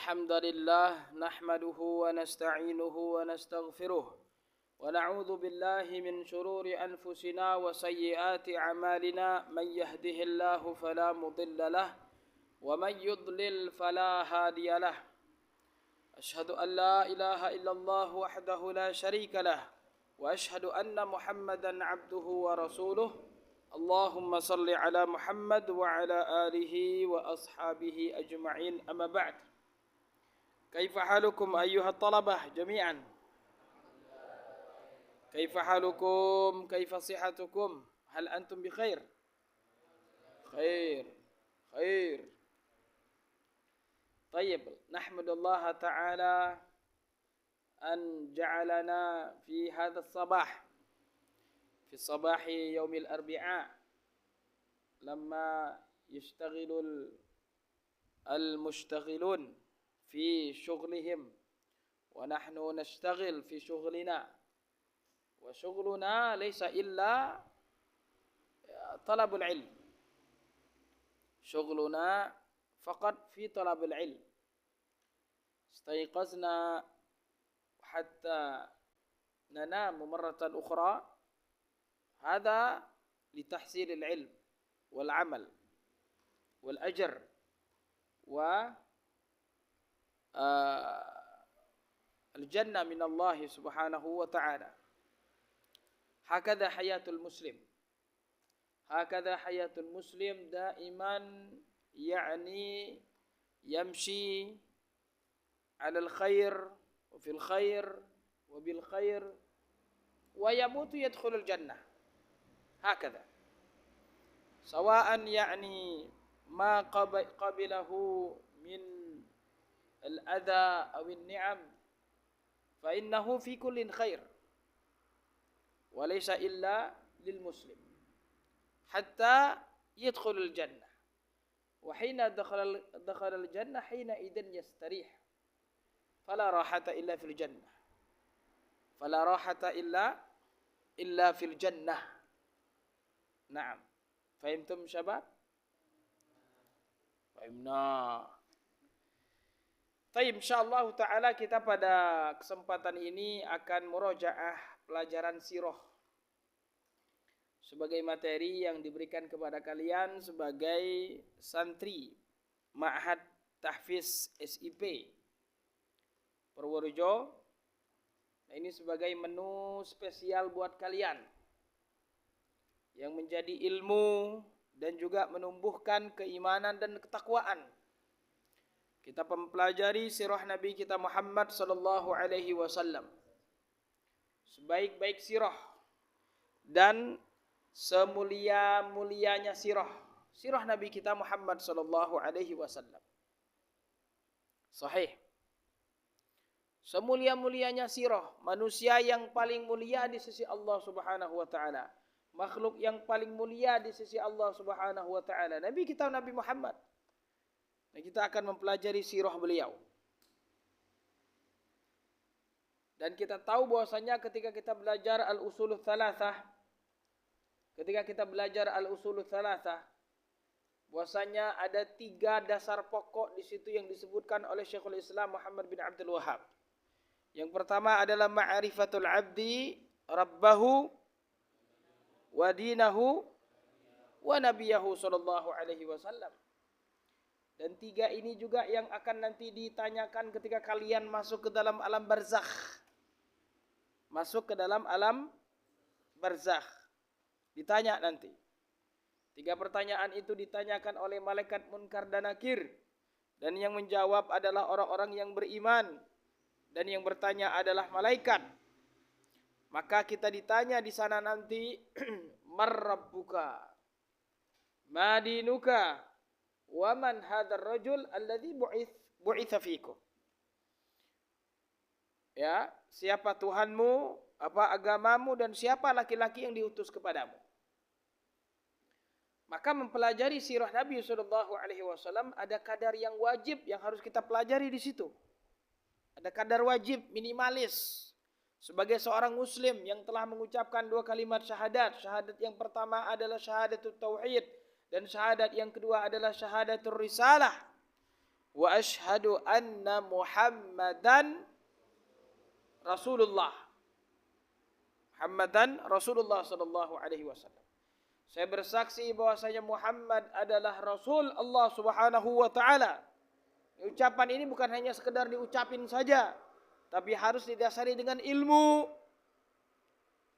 الحمد لله نحمده ونستعينه ونستغفره ونعوذ بالله من شرور أنفسنا وسيئات أعمالنا من يهده الله فلا مضل له ومن يضلل فلا هادي له أشهد أن لا إله إلا الله وحده لا شريك له وأشهد أن محمدا عبده ورسوله اللهم صل على محمد وعلى آله وأصحابه أجمعين أما بعد كيف حالكم أيها الطلبة جميعا كيف حالكم كيف صحتكم هل أنتم بخير خير طيب نحمد الله تعالى أن جعلنا في هذا الصباح في صباح يوم الأربعاء لما يشتغل المشتغلون في شغلهم ونحن نشتغل في شغلنا وشغلنا ليس إلا طلب العلم شغلنا فقط في طلب العلم استيقظنا حتى ننام مرة أخرى هذا لتحصيل العلم والعمل والأجر الجنة من الله سبحانه وتعالى هكذا حياة المسلم دائما يعني يمشي على الخير وفي الخير وبالخير ويموت يدخل الجنة هكذا سواء يعني ما قبله من الأذى أو النعم فإنه في كل خير وليس إلا للمسلم حتى يدخل الجنة وحين دخل الجنة حينئذ يستريح فلا راحة إلا في الجنة إلا في الجنة نعم فهمتم شباب فهمنا Baik, insyaallah ta'ala kita pada kesempatan ini akan murojaah pelajaran sirah sebagai materi yang diberikan kepada kalian sebagai santri Ma'had Tahfiz SIP Purworejo. Nah, ini sebagai menu spesial buat kalian yang menjadi ilmu dan juga menumbuhkan keimanan dan ketakwaan. Kita mempelajari sirah Nabi kita Muhammad sallallahu alaihi wasallam. Sebaik-baik sirah dan semulia-mulianya sirah Nabi kita Muhammad sallallahu alaihi wasallam. Sahih. Semulia-mulianya sirah, manusia yang paling mulia di sisi Allah Subhanahu wa taala. Makhluk yang paling mulia di sisi Allah Subhanahu wa taala. Nabi kita Nabi Muhammad. Nah, kita akan mempelajari sirah beliau. Dan kita tahu bahwasanya ketika kita belajar al-usuluts tsalatsah, bahwasanya ada 3 dasar pokok di situ yang disebutkan oleh Syekhul Islam Muhammad bin Abdul Wahhab. Yang pertama adalah ma'rifatul 'abdi rabbahu wa dinahu wa nabiyahu sallallahu alaihi wasallam. Dan 3 ini juga yang akan nanti ditanyakan ketika kalian masuk ke dalam alam barzakh. Ditanya nanti. 3 pertanyaan itu ditanyakan oleh malaikat Munkar dan Nakir. Dan yang menjawab adalah orang-orang yang beriman. Dan yang bertanya adalah malaikat. Maka kita ditanya di sana nanti, Marrabbuka, Madinuka, wa man hadzal rajul alladzi bu'itsa fikum. Ya, siapa Tuhanmu, apa agamamu, dan siapa laki-laki yang diutus kepadamu. Maka mempelajari sirah Nabi sallallahu alaihi wasallam ada kadar yang wajib yang harus kita pelajari di situ. Ada kadar wajib minimalis sebagai seorang muslim yang telah mengucapkan 2 kalimat syahadat. Syahadat yang pertama adalah syahadatut tauhid dan syahadat yang kedua adalah syahadatur risalah. wa asyhadu anna Muhammadan Rasulullah. Muhammadan Rasulullah sallallahu alaihi wasallam. Saya bersaksi bahwasanya Muhammad adalah Rasul Allah Subhanahu wa taala. Ucapan ini bukan hanya sekedar diucapin saja, tapi harus didasari dengan ilmu.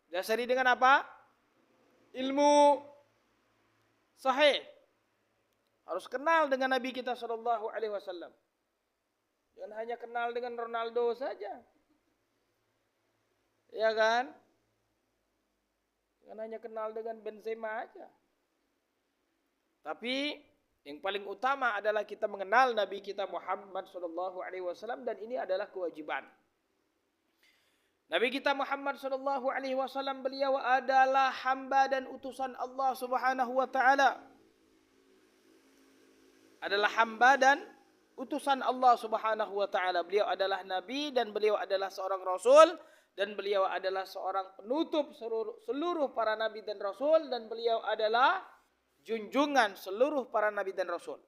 Didasari dengan apa? Ilmu sahih. Harus kenal dengan Nabi kita sallallahu alaihi wasallam. Jangan hanya kenal dengan Ronaldo saja. Ya kan? Jangan hanya kenal dengan Benzema aja. Tapi yang paling utama adalah kita mengenal Nabi kita Muhammad sallallahu alaihi wasallam, dan ini adalah kewajiban. Nabi kita Muhammad sallallahu alaihi wasallam, beliau adalah hamba dan utusan Allah Subhanahu wa taala. Adalah hamba dan utusan Allah Subhanahu wa taala. Beliau adalah nabi dan beliau adalah seorang rasul. Dan beliau adalah seorang penutup seluruh para nabi dan rasul. Dan beliau adalah junjungan seluruh para nabi dan rasul.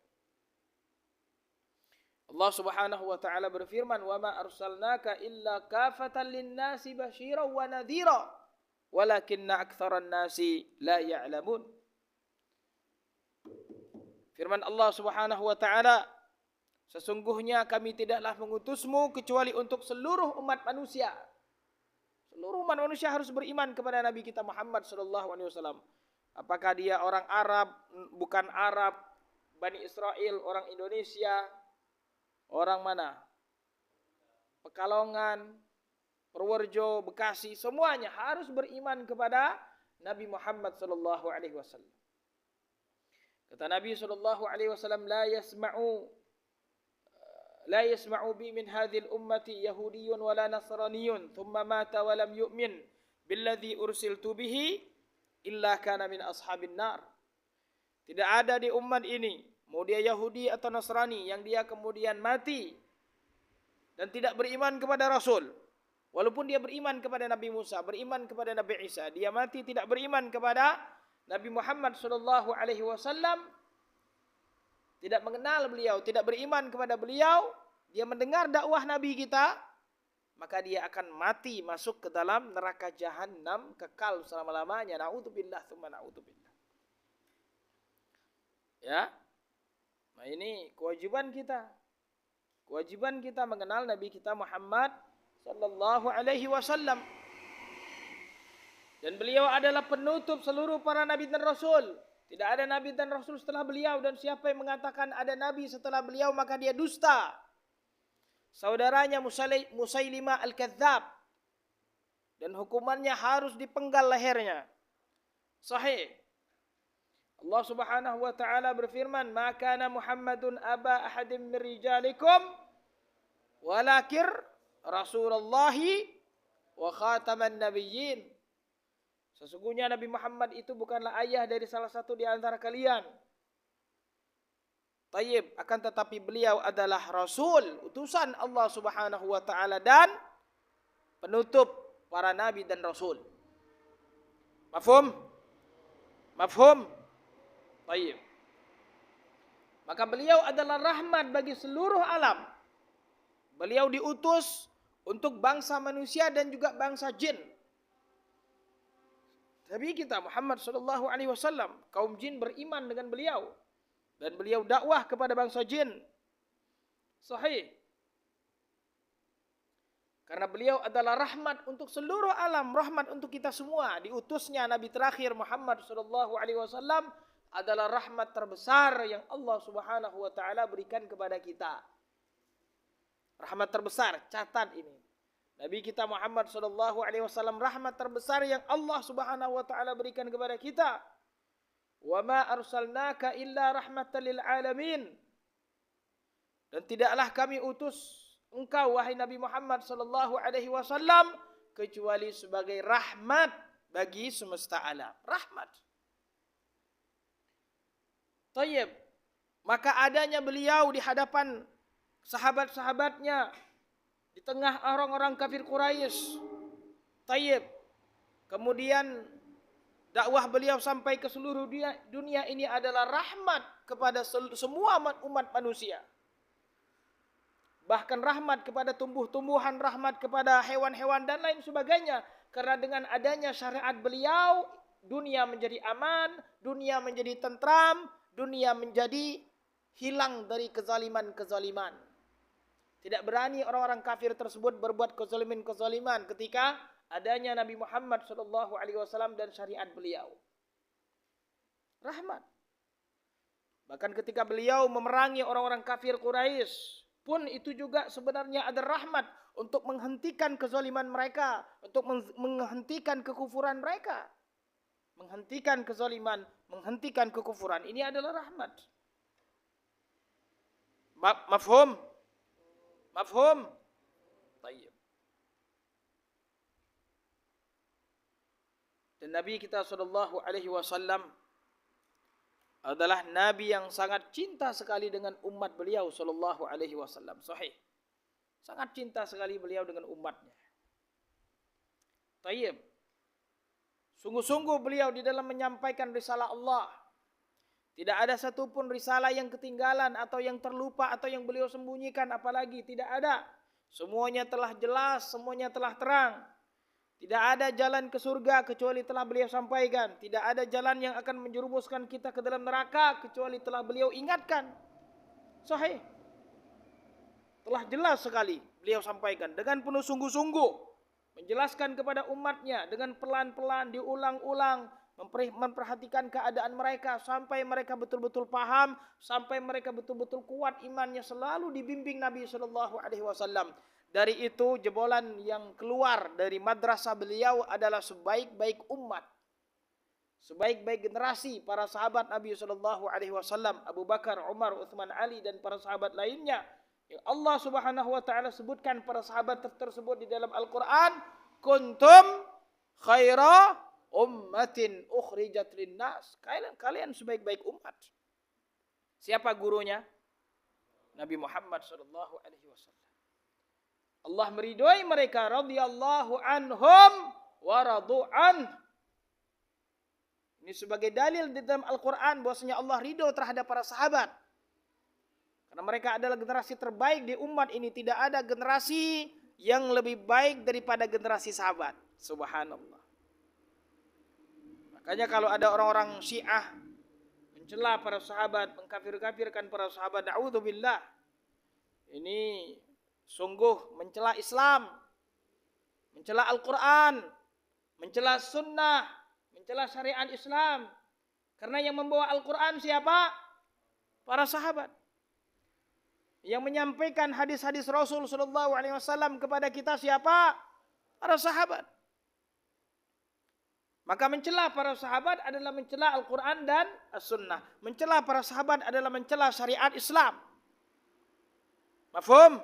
Allah Subhanahu wa ta'ala berfirman, "Wa ma arsalnaka illa kafatan lin-nasi basyiran wa nadhira, walakinna aktsaran nasi la ya'lamun." Firman Allah Subhanahu wa ta'ala, sesungguhnya kami tidaklah mengutusmu kecuali untuk seluruh umat manusia. Seluruh umat manusia harus beriman kepada Nabi kita Muhammad sallallahu alaihi wasallam. Apakah dia orang Arab, bukan Arab, Bani Israel, orang Indonesia, orang mana? Pekalongan, Purworejo, Bekasi, semuanya harus beriman kepada Nabi Muhammad sallallahu alaihi wasallam. Kata Nabi sallallahu alaihi wasallam, la yasma'u bi min hadhil ummati yahudiyyun wala nasraniyyun thumma mata wa lam yu'min billadhi ursiltu bihi illa kana min ashabin nar. Tidak ada di umat ini, mau dia Yahudi atau Nasrani, yang dia kemudian mati dan tidak beriman kepada Rasul. Walaupun dia beriman kepada Nabi Musa, beriman kepada Nabi Isa, dia mati tidak beriman kepada Nabi Muhammad sallallahu alaihi wasallam, tidak mengenal beliau, tidak beriman kepada beliau, dia mendengar dakwah Nabi kita, maka dia akan mati masuk ke dalam neraka jahanam kekal selama-lamanya. Na'udzubillah tsumma na'udzubillah. Ya. Nah, ini kewajiban kita. Kewajiban kita mengenal Nabi kita Muhammad sallallahu alaihi wasallam. Dan beliau adalah penutup seluruh para nabi dan rasul. Tidak ada nabi dan rasul setelah beliau, dan siapa yang mengatakan ada nabi setelah beliau maka dia dusta. Saudaranya Musailimah Al-Kadzdzab, dan hukumannya harus dipenggal lehernya. Sahih. Allah Subhanahu wa taala berfirman, "Ma kana Muhammadun aba ahadin min rijalikum walakin Rasulullahi wa khataman nabiyyin." Sesungguhnya Nabi Muhammad itu bukanlah ayah dari salah satu di antara kalian. Tayyib, akan tetapi beliau adalah Rasul, utusan Allah Subhanahu wa taala dan penutup para nabi dan rasul. Mafhum? Mafhum? Tayyib. Maka beliau adalah rahmat bagi seluruh alam. Beliau diutus untuk bangsa manusia dan juga bangsa jin. Nabi kita Muhammad sallallahu alaihi wasallam, kaum jin beriman dengan beliau dan beliau dakwah kepada bangsa jin. Sahih. Karena beliau adalah rahmat untuk seluruh alam, rahmat untuk kita semua. Diutusnya Nabi terakhir Muhammad sallallahu alaihi wasallam adalah rahmat terbesar yang Allah Subhanahu wa taala berikan kepada kita. Rahmat terbesar, catat ini. Nabi kita Muhammad sallallahu alaihi wasallam rahmat terbesar yang Allah Subhanahu wa taala berikan kepada kita. Wa ma arsalnaka illa rahmatan lil alamin. Dan tidaklah kami utus engkau wahai Nabi Muhammad sallallahu alaihi wasallam kecuali sebagai rahmat bagi semesta alam. Rahmat. Tayyib. Maka adanya beliau di hadapan sahabat-sahabatnya, di tengah orang-orang kafir Quraisy. Tayyib. Kemudian dakwah beliau sampai ke seluruh dunia ini adalah rahmat kepada semua umat manusia. bahkan rahmat kepada tumbuh-tumbuhan, rahmat kepada hewan-hewan dan lain sebagainya. Karena dengan adanya syariat beliau, dunia menjadi aman, dunia menjadi tentram, dunia menjadi hilang dari kezaliman-kezaliman. Tidak berani orang-orang kafir tersebut berbuat kezaliman-kezaliman ketika adanya Nabi Muhammad SAW dan syariat beliau. Rahmat. Bahkan ketika beliau memerangi orang-orang kafir Quraisy, pun itu juga sebenarnya ada rahmat untuk menghentikan kezaliman mereka, untuk menghentikan kekufuran mereka. Menghentikan kezaliman, menghentikan kekufuran. Ini adalah rahmat. Mafhum? Mafhum? Tayyib. Dan Nabi kita SAW adalah Nabi yang sangat cinta sekali dengan umat beliau SAW. Sahih. Sangat cinta sekali beliau dengan umatnya. Tayyib. Sungguh-sungguh beliau di dalam menyampaikan risalah Allah. Tidak ada satupun risalah yang ketinggalan atau yang terlupa atau yang beliau sembunyikan, apalagi tidak ada. Semuanya telah jelas, semuanya telah terang. Tidak ada jalan ke surga kecuali telah beliau sampaikan. Tidak ada jalan yang akan menjerumuskan kita ke dalam neraka kecuali telah beliau ingatkan. Sahih. Telah jelas sekali beliau sampaikan dengan penuh sungguh-sungguh. Menjelaskan kepada umatnya dengan pelan-pelan diulang-ulang. Memperhatikan keadaan mereka sampai mereka betul-betul paham, sampai mereka betul-betul kuat imannya, selalu dibimbing Nabi SAW. Dari itu jebolan yang keluar dari madrasah beliau adalah sebaik-baik umat, sebaik-baik generasi para sahabat Nabi SAW, Abu Bakar, Umar, Uthman, Ali dan para sahabat lainnya. Yang Allah Subhanahu Wa Taala sebutkan para sahabat tersebut di dalam Al-Quran, kuntum khaira ummatin ukhrijat linnas. Kalian sebaik-baik umat. Siapa gurunya? Nabi Muhammad SAW. Allah meridhoi mereka, radhiyallahu anhum wa radu'an. Ini sebagai dalil di dalam Al-Quran bahwasanya Allah ridho terhadap para sahabat. Karena mereka adalah generasi terbaik di umat ini. Tidak ada generasi yang lebih baik daripada generasi sahabat. Subhanallah. Makanya kalau ada orang-orang Syiah mencela para sahabat, mengkafir-kafirkan para sahabat, na'udzubillah. Ini sungguh mencela Islam, mencela Al-Quran, mencela sunnah, mencela syariat Islam. Karena yang membawa Al-Quran siapa? Para sahabat. Yang menyampaikan hadis-hadis Rasul SAW kepada kita siapa? Para sahabat. Maka mencela para sahabat adalah mencela Al-Quran dan As-Sunnah. Mencela para sahabat adalah mencela syariat Islam. Mafhum?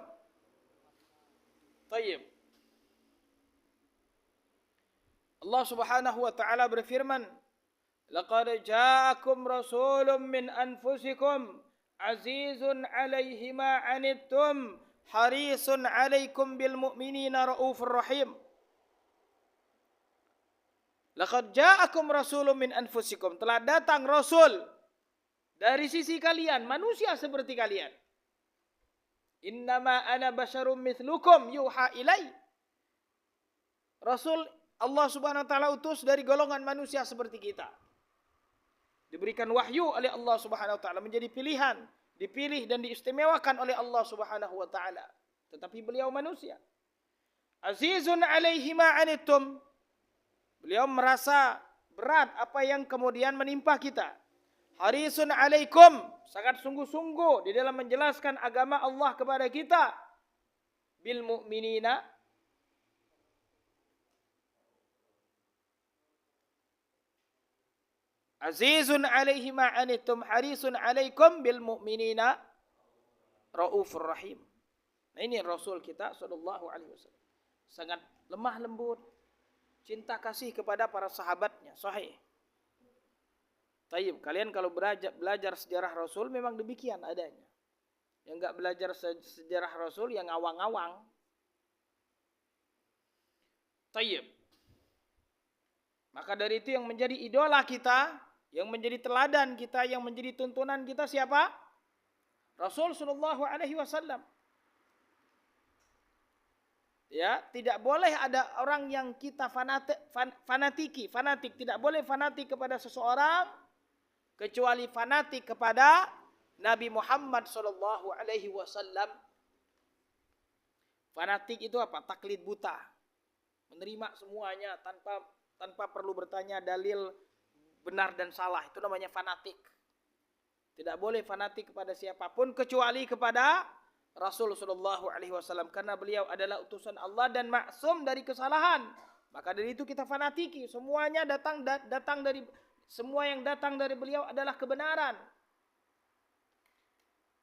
Tayyib. Allah Subhanahu Wa Taala berfirman, laqad ja'akum rasulun min anfusikum azizun 'alaihi ma 'anittum harisun 'alaikum bil mu'minina raufur rahim. Laqad ja'akum rasulun min anfusikum. Telah datang rasul dari sisi kalian, manusia seperti kalian. Innama ana basyarum mithlukum yuha ilai. Rasul Allah Subhanahu wa taala utus dari golongan manusia seperti kita. Diberikan wahyu oleh Allah Subhanahu wa taala, menjadi pilihan, dipilih dan diistimewakan oleh Allah Subhanahu wa taala. Tetapi beliau manusia. Azizun 'alaihi ma 'anittum. Beliau merasa berat apa yang kemudian menimpa kita. Harisun 'alaikum, sangat sungguh-sungguh di dalam menjelaskan agama Allah kepada kita. Bil mu'minina, azizun 'alaihi ma 'anittum harisun 'alaikum bil mu'minina raufur rahim. Nah ini Rasul kita sallallahu alaihi wasallam. Sangat lemah lembut, cinta kasih kepada para sahabatnya. Sahih. Tayyib, kalian kalau belajar sejarah Rasul memang demikian adanya. Yang enggak belajar sejarah Rasul yang ngawang-ngawang. Tayyib. Maka dari itu yang menjadi idola kita, yang menjadi teladan kita, yang menjadi tuntunan kita siapa? Rasul sallallahu alaihi wasallam. Ya, tidak boleh ada orang yang kita fanatik, tidak boleh fanatik kepada seseorang kecuali fanatik kepada Nabi Muhammad sallallahu alaihi wasallam. Fanatik itu apa? Taklid buta. Menerima semuanya tanpa perlu bertanya dalil benar dan salah. Itu namanya fanatik. Tidak boleh fanatik kepada siapapun kecuali kepada Rasul sallallahu alaihi wasallam, karena beliau adalah utusan Allah dan maksum dari kesalahan. Maka dari itu kita fanatiki, semuanya semua yang datang dari beliau adalah kebenaran.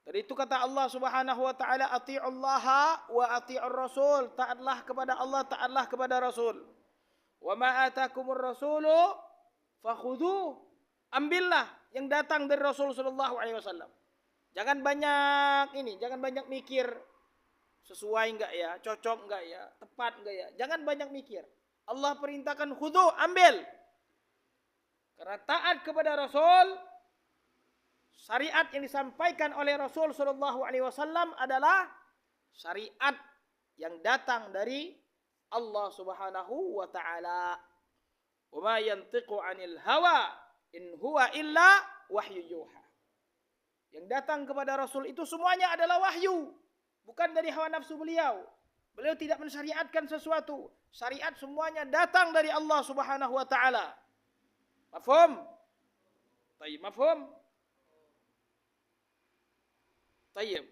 Dari itu kata Allah Subhanahu wa taala, atiullaha wa atiur rasul, taatlah kepada Allah, taatlah kepada Rasul. Wa ma atakumur rasulu fakhudhu, ambillah yang datang dari Rasul sallallahu alaihi wasallam. Jangan banyak mikir sesuai enggak ya, cocok enggak ya, tepat enggak ya. Jangan banyak mikir. Allah perintahkan khudhu, ambil. Karena taat kepada Rasul, syariat yang disampaikan oleh Rasul sallallahu alaihi wasallam adalah syariat yang datang dari Allah Subhanahu wa taala. Wa ma yantiqu 'anil hawa in huwa illa wahyu yuha. Yang datang kepada Rasul itu semuanya adalah wahyu, bukan dari hawa nafsu beliau. Beliau tidak mensyariatkan sesuatu. Syariat semuanya datang dari Allah Subhanahu wa taala. Mafhum? Tayyib, mafhum? Tayyib.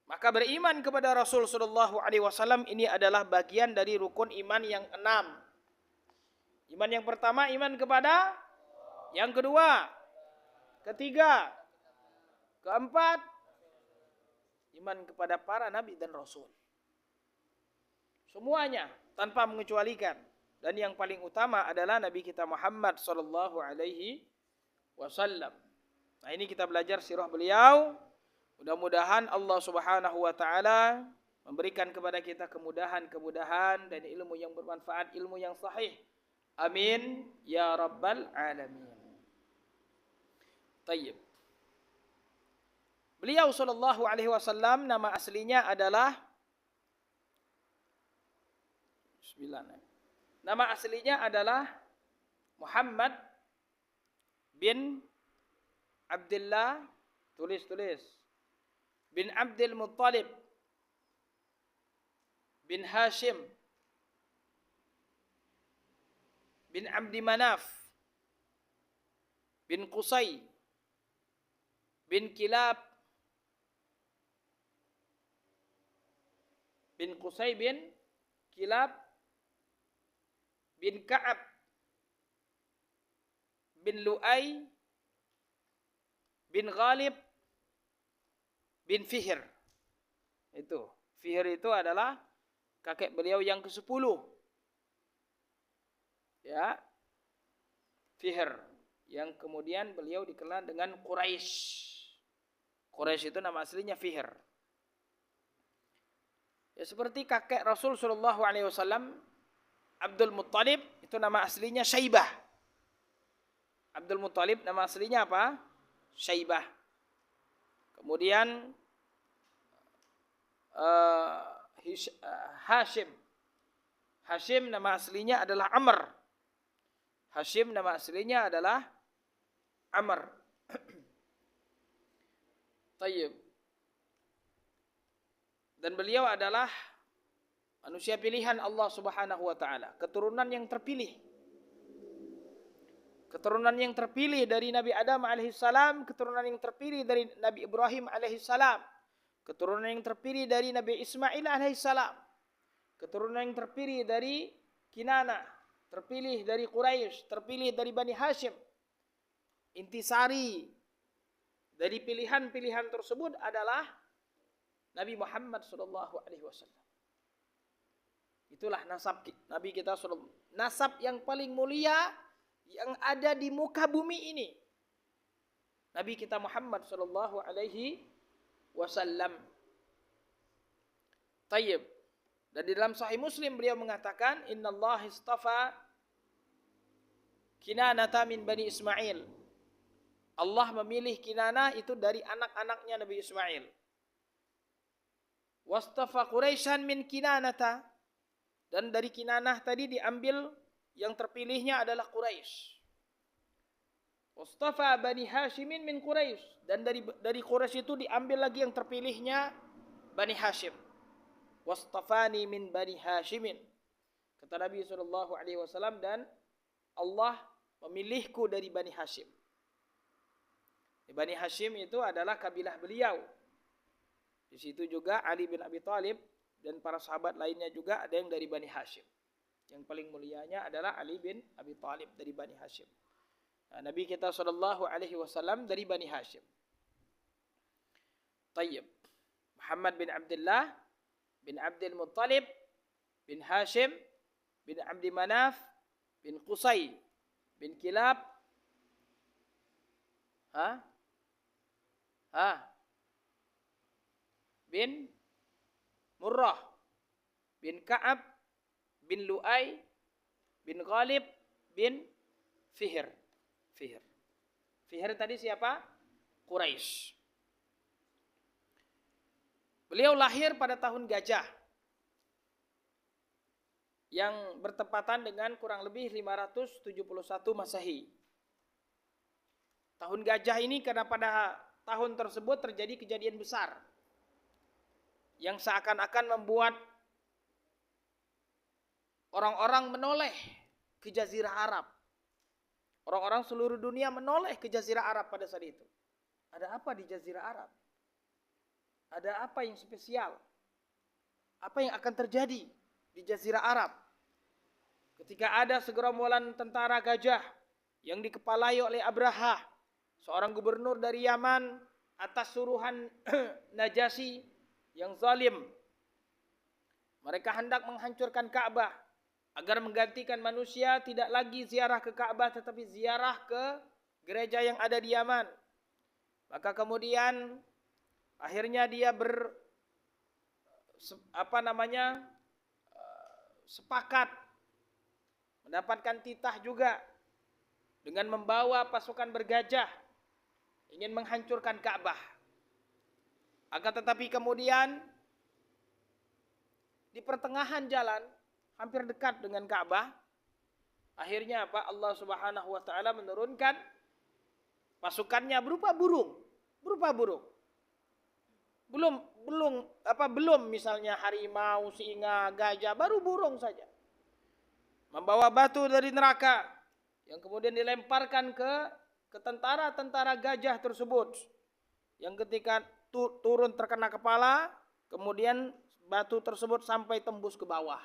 Maka beriman kepada Rasul sallallahu alaihi wasallam ini adalah bagian dari rukun iman yang 6. Iman yang pertama iman kepada, yang kedua, ketiga, keempat, iman kepada para nabi dan rasul. Semuanya tanpa mengecualikan. Dan yang paling utama adalah Nabi kita Muhammad sallallahu alaihi wasallam. Nah, ini kita belajar sirah beliau. Mudah-mudahan Allah Subhanahu wa taala memberikan kepada kita kemudahan dan ilmu yang bermanfaat, ilmu yang sahih. Amin ya rabbal alamin. Tayyib. Beliau sallallahu alaihi wasallam nama aslinya adalah Nama aslinya adalah Muhammad bin Abdullah, tulis bin Abdul Muttalib bin Hashim bin Abdi Manaf bin Qusay bin Kilab bin Qusay bin Kilab bin Ka'ab bin Lu'ay bin Ghalib bin Fihr. Itu, Fihr itu adalah kakek beliau yang ke-10. Ya. Fihr yang kemudian beliau dikenal dengan Quraisy. Quraisy itu nama aslinya Fihr. Ya, seperti kakek Rasul sallallahu alaihi wasallam Abdul Muttalib itu nama aslinya Syaibah. Abdul Muttalib nama aslinya apa? Syaibah. Kemudian Hashim. Hashim nama aslinya adalah Amr. Hashim nama aslinya adalah Amr. Tayyib. Dan beliau adalah manusia pilihan Allah Subhanahu wa taala, keturunan yang terpilih. Keturunan yang terpilih dari Nabi Adam alaihissalam, keturunan yang terpilih dari Nabi Ibrahim alaihissalam, keturunan yang terpilih dari Nabi Ismail alaihissalam, keturunan yang terpilih dari Kinana, terpilih dari Quraisy, terpilih dari Bani Hashim. Intisari dari pilihan-pilihan tersebut adalah Nabi Muhammad sallallahu alaihi wasallam. Itulah nasab Nabi kita sallallahu, nasab yang paling mulia yang ada di muka bumi ini. Nabi kita Muhammad sallallahu alaihi wasallam. Tayyib. Dan di dalam Sahih Muslim beliau mengatakan, "Innallaha istafa Kinanata min Bani Ismail." Allah memilih Kinana itu dari anak-anaknya Nabi Ismail. Wastafa Quraisyan min Kinanata, dan dari Kinanah tadi diambil yang terpilihnya adalah Quraisy. Wastafa Bani Hashimin min Quraisy, dan dari Quraisy itu diambil lagi yang terpilihnya Bani Hashim. Wastafani min Bani Hashimin, kata Nabi SAW, dan Allah memilihku dari Bani Hashim. Bani Hashim itu adalah kabilah beliau. Di situ juga Ali bin Abi Thalib dan para sahabat lainnya juga ada yang dari Bani Hashim. Yang paling mulianya adalah Ali bin Abi Thalib dari Bani Hashim. Nah, Nabi kita SAW dari Bani Hashim. Tayyib. Muhammad bin Abdullah bin Abdul Muttalib bin Hashim bin Abdi Manaf bin Qusay bin Kilab bin Murrah bin Ka'ab bin Lu'ay bin Ghalib bin Fihr. Fihr tadi siapa? Quraisy. Beliau lahir pada tahun Gajah yang bertepatan dengan kurang lebih 571 Masehi. Tahun Gajah ini karena pada tahun tersebut terjadi kejadian besar yang seakan-akan membuat orang-orang menoleh ke Jazirah Arab. Orang-orang seluruh dunia menoleh ke Jazirah Arab pada saat itu. Ada apa di Jazirah Arab? Ada apa yang spesial? Apa yang akan terjadi di Jazirah Arab? Ketika ada segerombolan tentara gajah yang dikepalai oleh Abraha, seorang gubernur dari Yaman atas suruhan Najasyi yang zalim. Mereka hendak menghancurkan Ka'bah agar menggantikan manusia tidak lagi ziarah ke Ka'bah tetapi ziarah ke gereja yang ada di Yaman. Maka kemudian akhirnya dia sepakat mendapatkan titah juga dengan membawa pasukan bergajah ingin menghancurkan Ka'bah. Akan tetapi kemudian di pertengahan jalan hampir dekat dengan Ka'bah, akhirnya Allah Subhanahu wa taala menurunkan pasukannya berupa burung. Belum misalnya harimau, singa, gajah, baru burung saja. Membawa batu dari neraka yang kemudian dilemparkan ke tentara-tentara gajah tersebut. Yang ketika turun terkena kepala, kemudian batu tersebut sampai tembus ke bawah.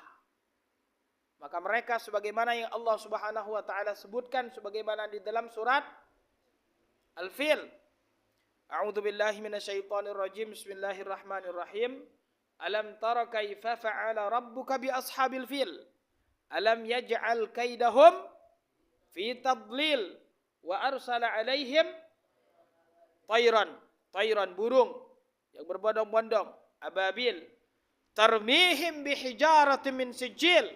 Maka mereka sebagaimana yang Allah Subhanahu wa taala sebutkan sebagaimana di dalam surat Al-Fil. A'udzu billahi minasyaitonir rajim. Bismillahirrahmanirrahim. Alam tara kaifa fa'ala rabbuka bi ashabil fil? Alam yaj'al kaidahum fi tadlil wa arsala alaihim tayran burung yang berbondong-bondong, ababil, tarmihim bihijaratin min sijil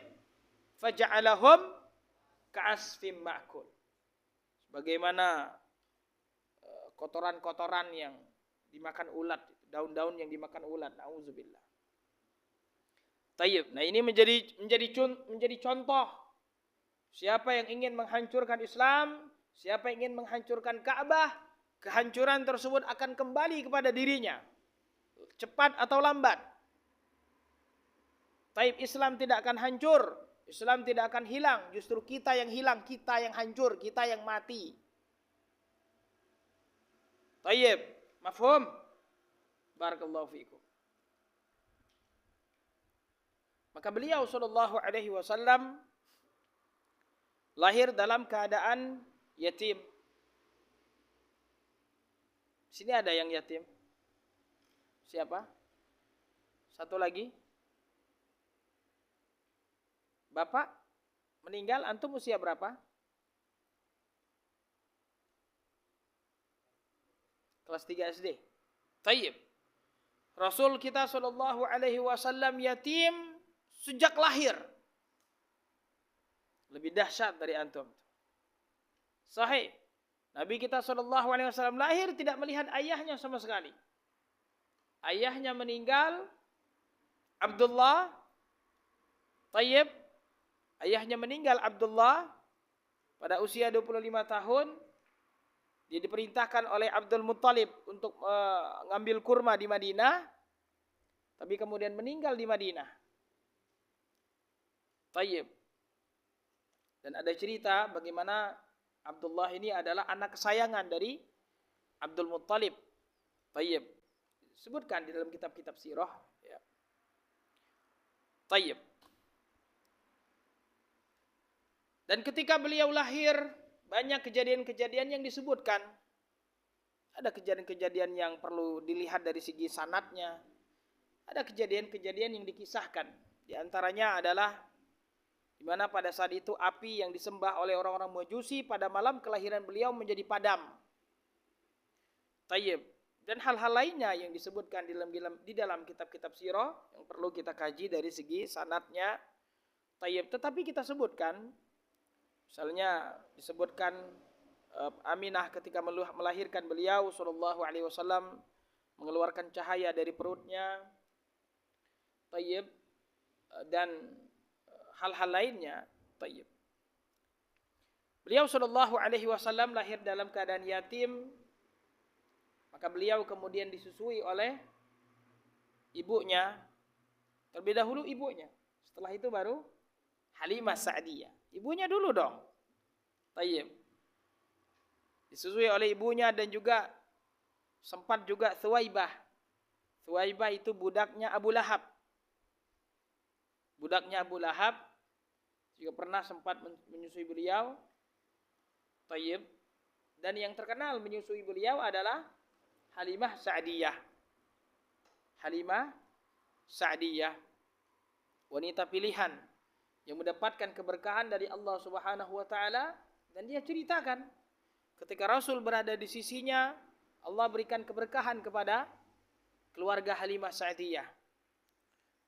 faja'alahum ka'asfim ma'kul. Sebagaimana kotoran-kotoran yang dimakan ulat, daun-daun yang dimakan ulat. Nauzubillah. Tayyib. Nah, ini menjadi contoh siapa yang ingin menghancurkan Islam, siapa yang ingin menghancurkan Ka'bah, kehancuran tersebut akan kembali kepada dirinya, cepat atau lambat. Taib, Islam tidak akan hancur, Islam tidak akan hilang, justru kita yang hilang, kita yang hancur, kita yang mati. Tayyib, mafhum? Barakallahu fiikum. Maka beliau sallallahu alaihi wasallam lahir dalam keadaan yatim. Sini ada yang yatim. Siapa? Satu lagi. Bapak meninggal, antum usia berapa? Kelas 3 SD. Tayyib. Rasul kita sallallahu alaihi wasallam yatim sejak lahir. Lebih dahsyat dari antum. Sahih. Nabi kita sallallahu alaihi wasallam lahir tidak melihat ayahnya sama sekali. Ayahnya meninggal Abdullah, tayyib, ayahnya meninggal Abdullah pada usia 25 tahun. Dia diperintahkan oleh Abdul Muttalib untuk mengambil kurma di Madinah, tapi kemudian meninggal di Madinah. Tayyib. Dan ada cerita bagaimana Abdullah ini adalah anak kesayangan dari Abdul Muttalib. Tayyib. Sebutkan di dalam kitab-kitab sirah. Ya. Tayyib. Dan ketika beliau lahir, banyak kejadian-kejadian yang disebutkan. Ada kejadian-kejadian yang perlu dilihat dari segi sanadnya. Ada kejadian-kejadian yang dikisahkan. Di antaranya adalah di mana pada saat itu api yang disembah oleh orang-orang Majusi pada malam kelahiran beliau menjadi padam. Tayyib. Dan hal-hal lainnya yang disebutkan di dalam kitab-kitab sirah yang perlu kita kaji dari segi sanadnya. Tayyib. Tetapi kita sebutkan, misalnya disebutkan Aminah ketika melahirkan beliau sallallahu alaihi wasallam mengeluarkan cahaya dari perutnya. Tayyib. Dan hal-hal lainnya. Tayyib. Beliau sallallahu alaihi wasallam lahir dalam keadaan yatim, maka beliau kemudian disusui oleh ibunya. Terlebih dahulu ibunya, setelah itu baru Halimah Sa'diyah. Ibunya dulu dong. Tayyib. Disusui oleh ibunya dan juga sempat juga Thuwaibah. Thuwaibah itu budaknya Abu Lahab. Budaknya Abu Lahab juga pernah sempat menyusui beliau. Tayyib. Dan yang terkenal menyusui beliau adalah Halimah Sa'diyah. Halimah Sa'diyah, wanita pilihan yang mendapatkan keberkahan dari Allah Subhanahu wa taala, dan dia ceritakan ketika Rasul berada di sisinya, Allah berikan keberkahan kepada keluarga Halimah Sa'diyah.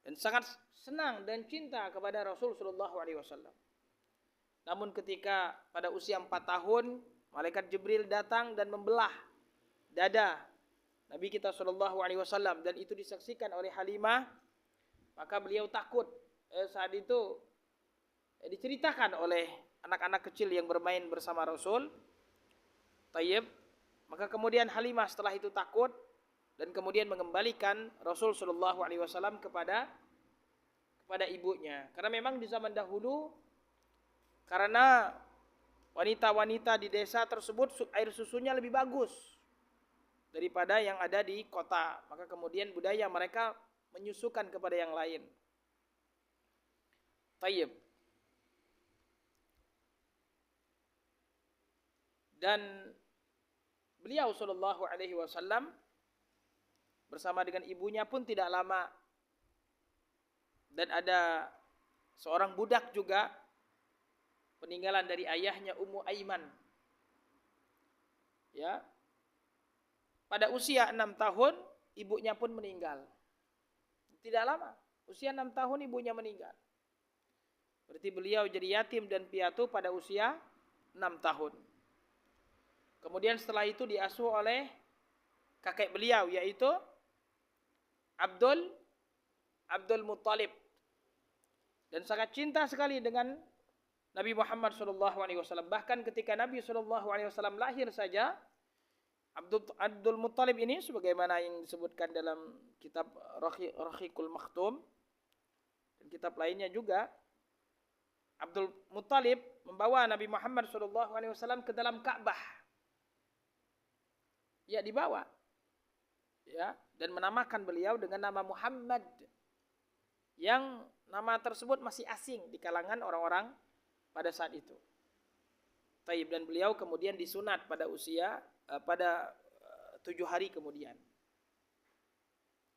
Dan sangat senang dan cinta kepada Rasul sallallahu alaihi wasallam. Namun ketika pada usia 4 tahun, malaikat Jibril datang dan membelah dada Nabi kita sallallahu alaihi wasallam, dan itu disaksikan oleh Halimah, maka beliau takut. Saat itu diceritakan oleh anak-anak kecil yang bermain bersama Rasul. Tayyib. Maka kemudian Halimah setelah itu takut dan kemudian mengembalikan Rasul sallallahu alaihi wasallam kepada ibunya. Karena memang di zaman dahulu, karena wanita-wanita di desa tersebut air susunya lebih bagus daripada yang ada di kota, maka kemudian budaya mereka menyusukan kepada yang lain. Tayyib. Dan beliau sallallahu alaihi wasallam bersama dengan ibunya pun tidak lama. Dan ada seorang budak juga peninggalan dari ayahnya Ummu Aiman. Ya. Pada usia 6 tahun ibunya pun meninggal. Tidak lama, usia 6 tahun ibunya meninggal. Berarti beliau jadi yatim dan piatu pada usia 6 tahun. Kemudian setelah itu diasuh oleh kakek beliau, yaitu Abdul Muttalib. Dan sangat cinta sekali dengan Nabi Muhammad SAW. Bahkan ketika Nabi SAW lahir saja, Abdul Muttalib ini sebagaimana yang disebutkan dalam kitab Rahiqul Maktum dan kitab lainnya juga, Abdul Muttalib membawa Nabi Muhammad SAW ke dalam Ka'bah. Ya, dibawa. Ya, dan menamakan beliau dengan nama Muhammad, yang nama tersebut masih asing di kalangan orang-orang pada saat itu. Taib. Dan beliau kemudian disunat pada 7 hari kemudian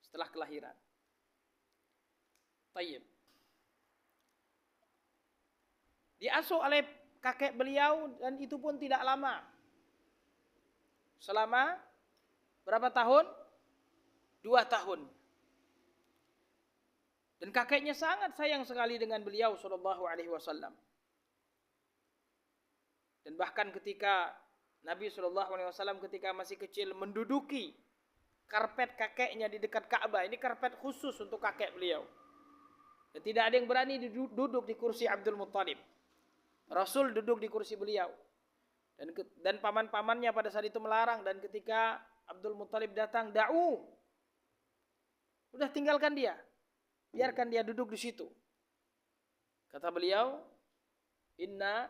setelah kelahiran. Taib. Diasuh oleh kakek beliau dan itu pun tidak lama. Selama berapa tahun? 2 tahun. Dan kakeknya sangat sayang sekali dengan beliau sallallahu alaihi wasallam. Dan bahkan ketika Nabi sallallahu alaihi wasallam ketika masih kecil menduduki karpet kakeknya di dekat Ka'bah, ini karpet khusus untuk kakek beliau. Dan tidak ada yang berani duduk di kursi Abdul Muttalib. Rasul duduk di kursi beliau. Dan paman-pamannya pada saat itu melarang. Dan ketika Abdul Muttalib datang, da'u. Udah tinggalkan dia. Biarkan dia duduk di situ. Kata beliau, inna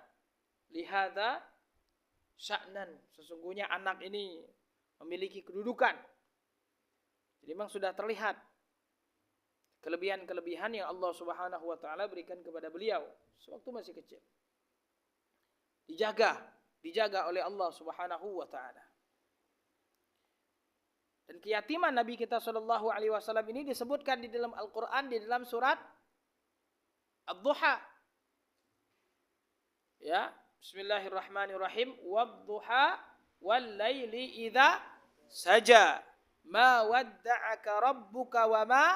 lihada sya'nan. Sesungguhnya anak ini memiliki kedudukan. Jadi memang sudah terlihat kelebihan-kelebihan yang Allah Subhanahu wa taala berikan kepada beliau sewaktu masih kecil. Dijaga oleh Allah Subhanahu wa taala. Dan keyatiman Nabi kita sallallahu alaihi wasallam ini disebutkan di dalam Al-Qur'an di dalam surat Ad-Duha. Ya, bismillahirrahmanirrahim. Wad-duha wal-laili idza saja. Ma wadda'aka rabbuka wa ma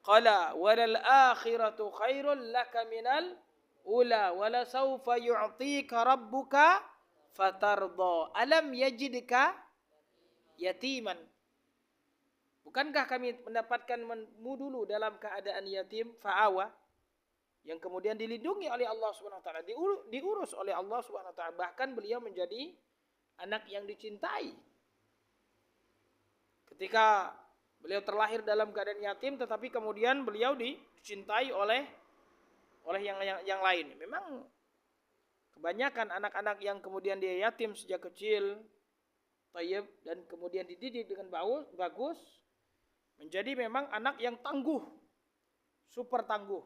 qala walal akhiratu khairul laka minal ula wala sawfa yu'tika rabbuka fatarda. Alam yajidka yatiman. Bukankah kami mendapatkanmu dulu dalam keadaan yatim fa'awa, yang kemudian dilindungi oleh Allah Subhanahu wa taala, diurus oleh Allah Subhanahu wa taala, bahkan beliau menjadi anak yang dicintai. Ketika beliau terlahir dalam keadaan yatim, tetapi kemudian beliau dicintai oleh yang lain. Memang kebanyakan anak-anak yang kemudian dia yatim sejak kecil, tayyib, dan kemudian dididik dengan bagus, menjadi memang anak yang tangguh, super tangguh.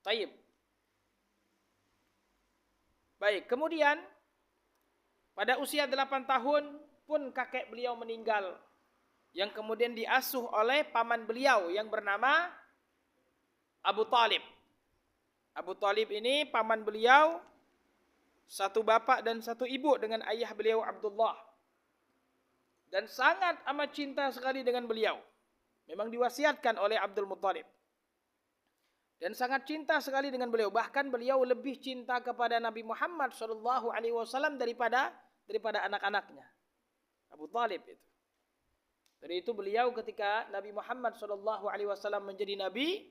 Tayyib. Baik, kemudian pada usia 8 tahun pun kakek beliau meninggal, yang kemudian diasuh oleh paman beliau yang bernama Abu Talib. Abu Talib ini paman beliau, satu bapak dan satu ibu dengan ayah beliau Abdullah. Dan sangat amat cinta sekali dengan beliau. Memang diwasiatkan oleh Abdul Muttalib. Dan sangat cinta sekali dengan beliau. Bahkan beliau lebih cinta kepada Nabi Muhammad SAW daripada anak-anaknya. Abu Talib itu. Dari itu beliau ketika Nabi Muhammad SAW menjadi Nabi,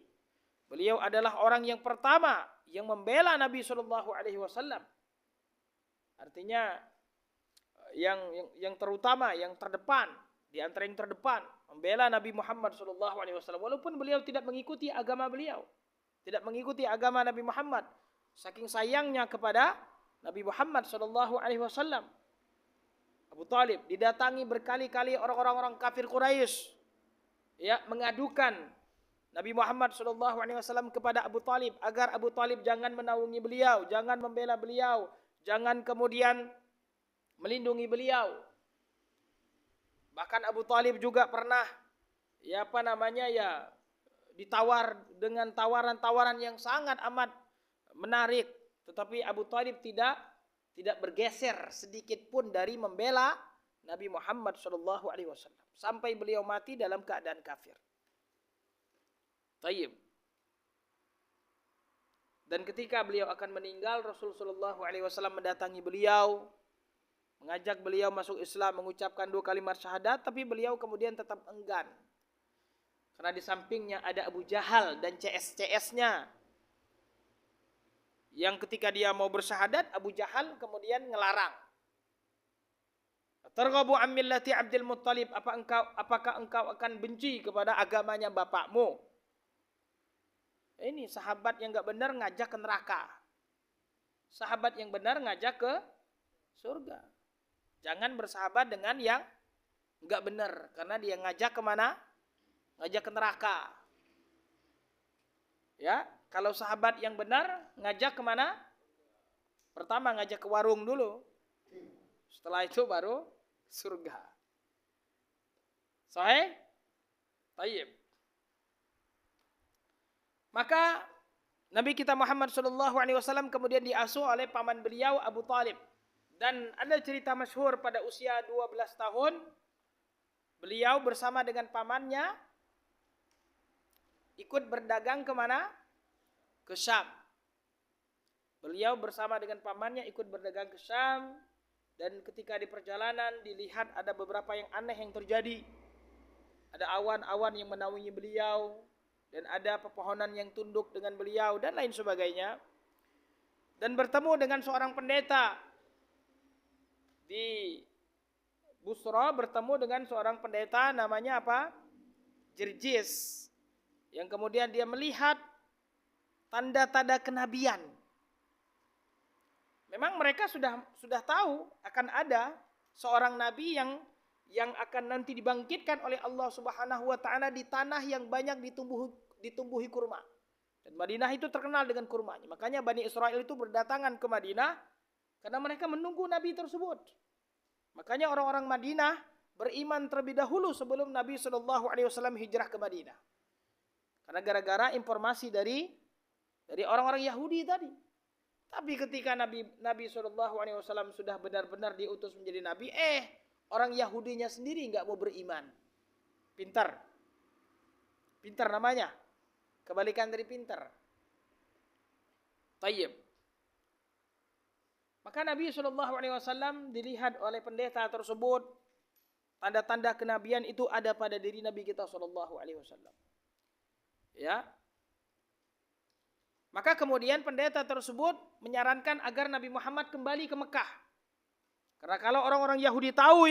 beliau adalah orang yang pertama yang membela Nabi SAW. Artinya yang terutama, yang terdepan, di antara yang terdepan, membela Nabi Muhammad SAW. Walaupun beliau tidak mengikuti agama beliau, tidak mengikuti agama Nabi Muhammad, saking sayangnya kepada Nabi Muhammad SAW. Abu Talib didatangi berkali-kali orang-orang kafir Quraisy, ya, mengadukan Nabi Muhammad SAW kepada Abu Talib agar Abu Talib jangan menaungi beliau, jangan membela beliau, jangan kemudian melindungi beliau. Bahkan Abu Talib juga pernah ditawar dengan tawaran-tawaran yang sangat amat menarik, tetapi Abu Talib tidak bergeser sedikit pun dari membela Nabi Muhammad SAW sampai beliau mati dalam keadaan kafir. Tayyib. Dan ketika beliau akan meninggal, Rasulullah SAW mendatangi beliau, mengajak beliau masuk Islam, mengucapkan 2 kalimat syahadat, tapi beliau kemudian tetap enggan. Karena di sampingnya ada Abu Jahal dan CS-CS-nya. Yang ketika dia mau bersyahadat, Abu Jahal kemudian ngelarang. Targhabu an millati Abdul Muttalib, apakah engkau akan benci kepada agamanya bapakmu? Ini sahabat yang enggak benar ngajak ke neraka. Sahabat yang benar ngajak ke surga. Jangan bersahabat dengan yang enggak benar, karena dia ngajak kemana? Ngajak ke neraka. Ya, kalau sahabat yang benar ngajak kemana? Pertama ngajak ke warung dulu. Setelah itu baru surga. Sahih? Tayyib. Maka Nabi kita Muhammad SAW kemudian diasuh oleh paman beliau Abu Talib. Dan ada cerita masyhur pada usia 12 tahun, beliau bersama dengan pamannya ikut berdagang kemana? Ke Syam. Beliau bersama dengan pamannya ikut berdagang ke Syam. Dan ketika di perjalanan dilihat ada beberapa yang aneh yang terjadi. Ada awan-awan yang menaungi beliau. dan ada pepohonan yang tunduk dengan beliau dan lain sebagainya. Dan bertemu dengan seorang pendeta di Busra, bertemu dengan seorang pendeta namanya apa? Jirjis, yang kemudian dia melihat tanda-tanda kenabian. Memang mereka sudah tahu akan ada seorang nabi yang akan nanti dibangkitkan oleh Allah Subhanahu wa taala di tanah yang banyak ditumbuhi kurma. Dan Madinah itu terkenal dengan kurmanya. Makanya Bani Israel itu berdatangan ke Madinah karena mereka menunggu nabi tersebut. Makanya orang-orang Madinah beriman terlebih dahulu sebelum Nabi SAW hijrah ke Madinah. Karena gara-gara informasi dari orang-orang Yahudi tadi. Tapi ketika Nabi SAW sudah benar-benar diutus menjadi nabi, orang Yahudinya sendiri nggak mau beriman. Pintar namanya. Kebalikan dari pintar. Tayyib. Maka Nabi SAW dilihat oleh pendeta tersebut, tanda-tanda kenabian itu ada pada diri Nabi kita SAW. Ya. Maka kemudian pendeta tersebut menyarankan agar Nabi Muhammad kembali ke Mekah. Karena kalau orang-orang Yahudi tahu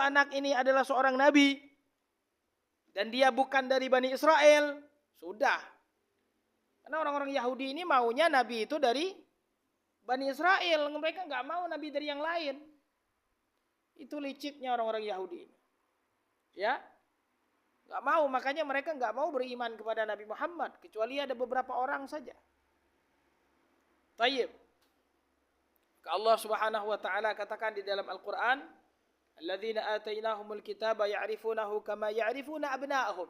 anak ini adalah seorang nabi, dan dia bukan dari Bani Israel, sudah. Karena orang-orang Yahudi ini maunya nabi itu dari Bani Israel, mereka nggak mau nabi dari yang lain. Itu liciknya orang-orang Yahudi. Ya. Nggak mau, makanya mereka nggak mau beriman kepada Nabi Muhammad kecuali ada beberapa orang saja. Tayyib. Allah Subhanahu wa taala katakan di dalam Al-Qur'an, "Alladzina atainahumul kitaba ya'rifunahu kama ya'rifuna abna'ahum."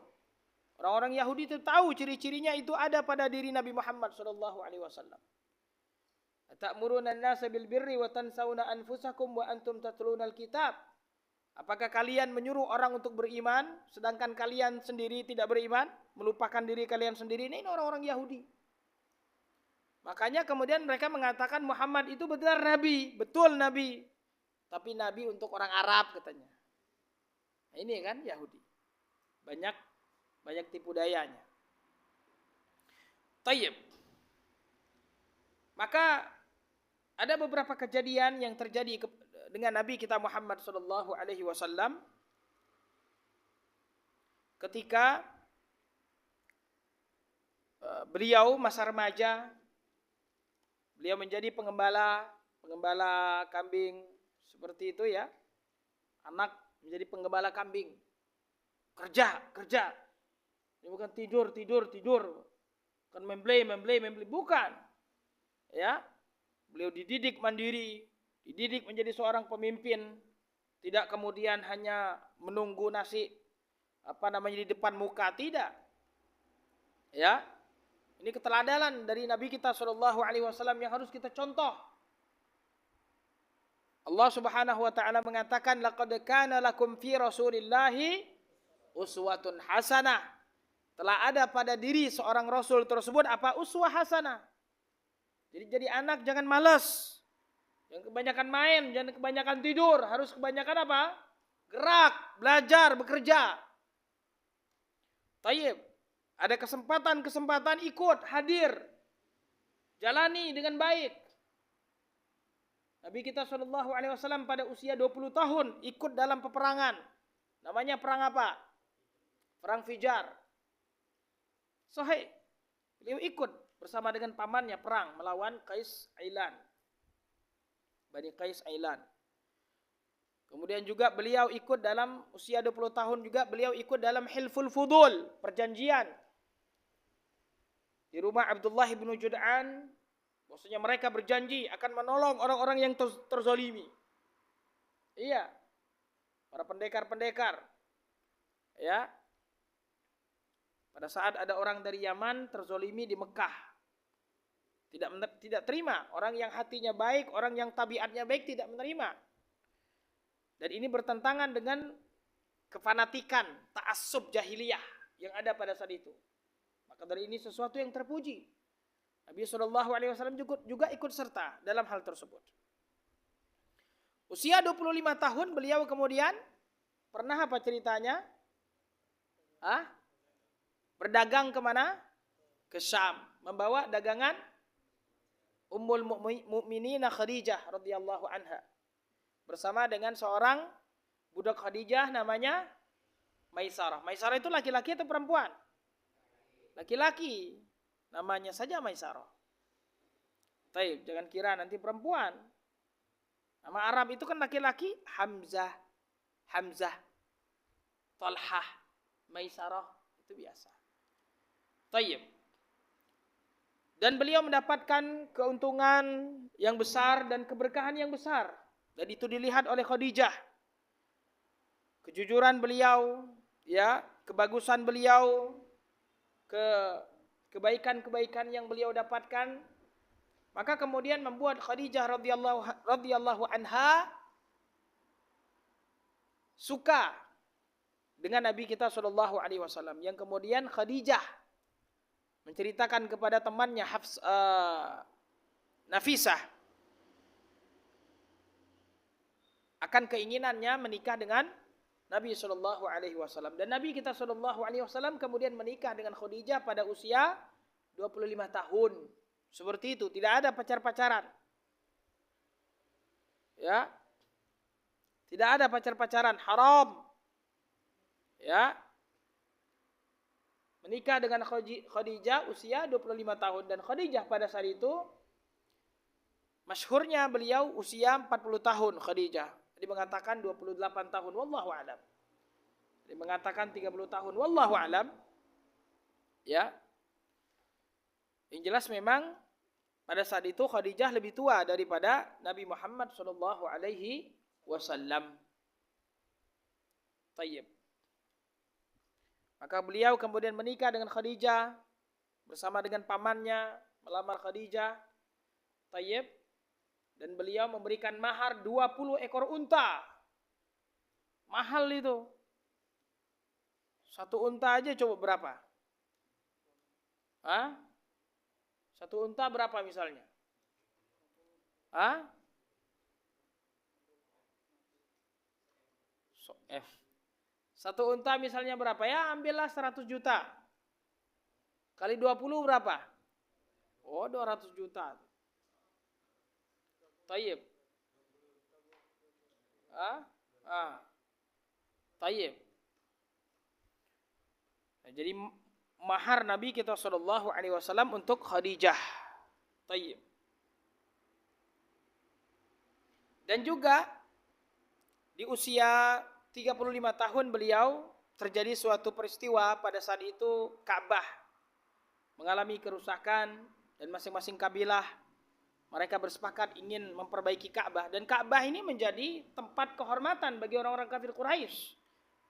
Orang-orang Yahudi itu tahu ciri-cirinya itu ada pada diri Nabi Muhammad sallallahu alaihi wasallam. "Atamuruna an-nasa bil birri wa tansawna anfusakum wa antum tatlunal kitab." Apakah kalian menyuruh orang untuk beriman, sedangkan kalian sendiri tidak beriman, melupakan diri kalian sendiri? Ini orang-orang Yahudi. Makanya kemudian mereka mengatakan Muhammad itu benar nabi, betul nabi, tapi nabi untuk orang Arab katanya. Nah, ini kan Yahudi, banyak tipu dayanya. Tayyib. Maka ada beberapa kejadian yang terjadi dengan Nabi kita Muhammad sallallahu alaihi wasallam ketika beliau masa remaja, beliau menjadi pengembala kambing seperti itu ya. Anak menjadi pengembala kambing. Kerja. Ini bukan tidur. Bukan memblay, bukan. Ya. Beliau dididik mandiri, dididik menjadi seorang pemimpin, tidak kemudian hanya menunggu nasi di depan muka, tidak. Ya. Ini keteladanan dari Nabi kita sallallahu alaihi wasallam yang harus kita contoh. Allah Subhanahu wa taala mengatakan, "Laqad kana lakum fi Rasulillahi uswatun hasanah." Telah ada pada diri seorang rasul tersebut apa? Uswah hasanah. Jadi anak jangan malas. Yang kebanyakan main, jangan kebanyakan tidur, harus kebanyakan apa? Gerak, belajar, bekerja. Tayyib. Ada kesempatan ikut, hadir. Jalani dengan baik. Nabi kita sallallahu alaihi wasallam pada usia 20 tahun ikut dalam peperangan. Namanya perang apa? Perang Fijar. Sahih. Beliau ikut bersama dengan pamannya perang melawan Qais Ailan. Bani Qais Ailan. Kemudian juga beliau ikut dalam usia 20 tahun juga beliau ikut dalam Hilful Fudul, perjanjian. Di rumah Abdullah bin Jud'an, maksudnya mereka berjanji akan menolong orang-orang yang terzalimi. Iya. Para pendekar-pendekar. Ya. Pada saat ada orang dari Yaman terzalimi di Mekah. Tidak terima. Orang yang hatinya baik, orang yang tabiatnya baik tidak menerima. Dan ini bertentangan dengan kefanatikan, ta'assub jahiliyah yang ada pada saat itu. Maka dari ini sesuatu yang terpuji. Nabi SAW juga ikut serta dalam hal tersebut. Usia 25 tahun beliau kemudian pernah apa ceritanya? berdagang kemana? Ke Syam, membawa dagangan Ummul Mukminina Khadijah radhiyallahu anha bersama dengan seorang budak Khadijah namanya Maisarah. Maisarah itu laki-laki atau perempuan? Laki-laki. Namanya saja Maisarah. Taib, jangan kira nanti perempuan. Nama Arab itu kan laki-laki, Hamzah, Talhah, Maisarah, itu biasa. Taib. Dan beliau mendapatkan keuntungan yang besar dan keberkahan yang besar. Dan itu dilihat oleh Khadijah. Kejujuran beliau, ya, kebagusan beliau, kebaikan-kebaikan yang beliau dapatkan. Maka kemudian membuat Khadijah radhiyallahu anha suka dengan Nabi kita sallallahu alaihi wasallam, yang kemudian Khadijah menceritakan kepada temannya Nafisah akan keinginannya menikah dengan Nabi sallallahu alaihi wasallam, dan Nabi kita sallallahu alaihi wasallam kemudian menikah dengan Khadijah pada usia 25 tahun. Seperti itu, tidak ada pacar-pacaran. Ya. Tidak ada pacar-pacaran, haram. Ya. Menikah dengan Khadijah usia 25 tahun, dan Khadijah pada saat itu masyhurnya beliau usia 40 tahun Khadijah. Jadi mengatakan 28 tahun, wallahu alam. Jadi mengatakan 30 tahun, wallahu alam. Ya. Yang jelas memang pada saat itu Khadijah lebih tua daripada Nabi Muhammad sallallahu alaihi wasallam. Tayyib. Maka beliau kemudian menikah dengan Khadijah bersama dengan pamannya, melamar Khadijah. Tayyib. Dan beliau memberikan mahar 20 ekor unta. Mahal itu. Satu unta aja coba berapa? Hah? Satu unta berapa misalnya? Hah? Satu unta misalnya berapa? Ya ambillah 100 juta. Kali 20 berapa? Oh 200 juta. Tayyib. Tayyib. Nah, jadi mahar Nabi kita sallallahu alaihi wasallam untuk Khadijah. Tayyib. Dan juga di usia 35 tahun beliau terjadi suatu peristiwa. Pada saat itu Ka'bah mengalami kerusakan dan masing-masing kabilah mereka bersepakat ingin memperbaiki Ka'bah, dan Ka'bah ini menjadi tempat kehormatan bagi orang-orang kafir Quraisy.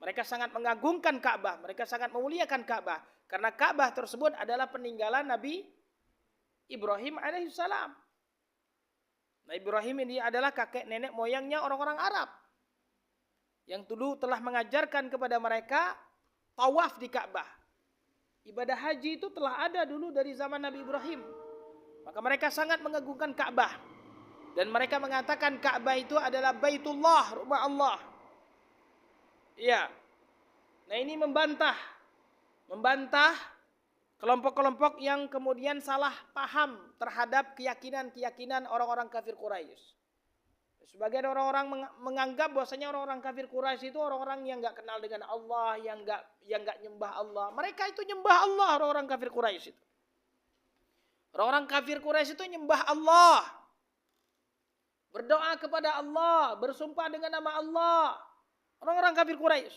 Mereka sangat mengagungkan Ka'bah, mereka sangat memuliakan Ka'bah, karena Ka'bah tersebut adalah peninggalan Nabi Ibrahim alaihissalam. Nabi Ibrahim ini adalah kakek nenek moyangnya orang-orang Arab, yang dulu telah mengajarkan kepada mereka tawaf di Ka'bah. Ibadah haji itu telah ada dulu dari zaman Nabi Ibrahim. Maka mereka sangat mengagungkan Ka'bah, dan mereka mengatakan Ka'bah itu adalah Baitullah, rumah Allah. Iya. Nah ini membantah kelompok-kelompok yang kemudian salah paham terhadap keyakinan orang-orang kafir Quraisy. Sebagian orang-orang menganggap bahwasanya orang-orang kafir Quraisy itu orang-orang yang enggak kenal dengan Allah, yang enggak nyembah Allah. Mereka itu nyembah Allah, orang-orang kafir Quraisy itu. Orang-orang kafir Quraisy itu nyembah Allah, berdoa kepada Allah, bersumpah dengan nama Allah. Orang-orang kafir Quraisy.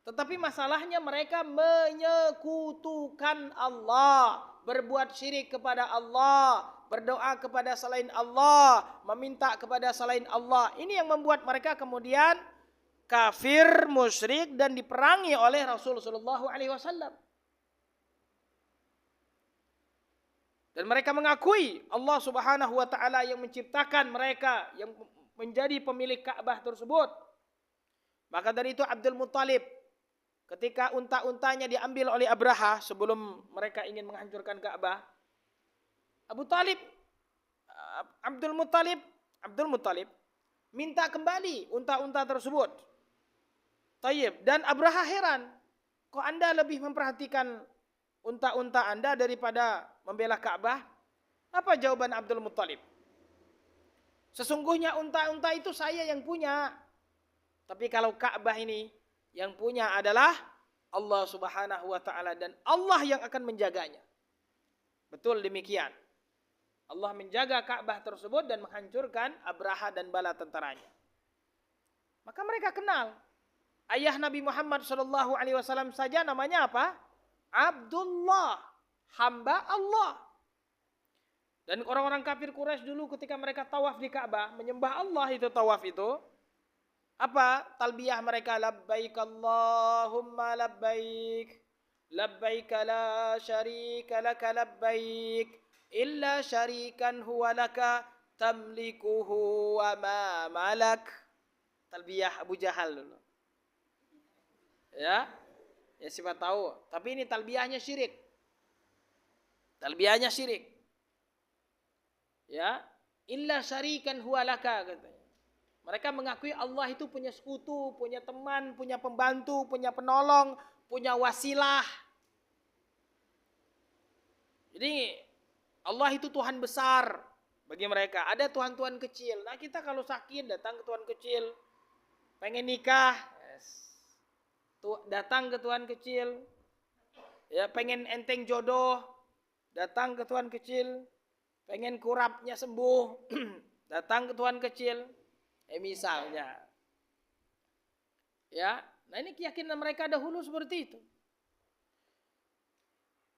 Tetapi masalahnya mereka menyekutukan Allah, berbuat syirik kepada Allah, berdoa kepada selain Allah, meminta kepada selain Allah. Ini yang membuat mereka kemudian kafir, musyrik, dan diperangi oleh Rasul sallallahu alaihi wasallam. Dan mereka mengakui Allah Subhanahu wa taala yang menciptakan mereka, yang menjadi pemilik Ka'bah tersebut. Maka dari itu Abdul Muttalib, ketika unta-untanya diambil oleh Abraha sebelum mereka ingin menghancurkan Ka'bah, Abdul Muttalib minta kembali unta-unta tersebut. Tayyib. Dan Abraha heran. kok Anda lebih memperhatikan unta-unta Anda daripada membela Ka'bah? Apa jawaban Abdul Muttalib? Sesungguhnya unta-unta itu saya yang punya. Tapi kalau Ka'bah ini yang punya adalah Allah Subhanahu wa taala dan Allah yang akan menjaganya. Betul demikian. Allah menjaga Ka'bah tersebut dan menghancurkan Abraha dan bala tentaranya. Maka mereka kenal. Ayah Nabi Muhammad SAW saja namanya apa? Abdullah, hamba Allah. Dan orang-orang kafir Quraisy dulu ketika mereka tawaf di Ka'bah, menyembah Allah itu tawaf itu, apa talbiyah mereka? Labbaik Allahumma labbaik, labbaik la syarika laka labbaik, illa syarikan huwa laka tamlikuhu wa ma malak. Talbiyah Abu Jahal dulu. Ya siapa tahu. Tapi ini talbiyahnya syirik. Talbiyahnya syirik. Ya, illa syarikan huwa laka katanya. Mereka mengakui Allah itu punya sekutu, punya teman, punya pembantu, punya penolong, punya wasilah. Jadi Allah itu Tuhan besar bagi mereka. Ada Tuhan-Tuhan kecil. Nah kita kalau sakit datang ke Tuhan kecil. Pengen nikah, datang ke Tuhan kecil. Ya, pengen enteng jodoh, datang ke Tuhan kecil. Pengen kurapnya sembuh, datang ke Tuhan kecil. Misalnya. Ya, nah ini keyakinan mereka dahulu seperti itu.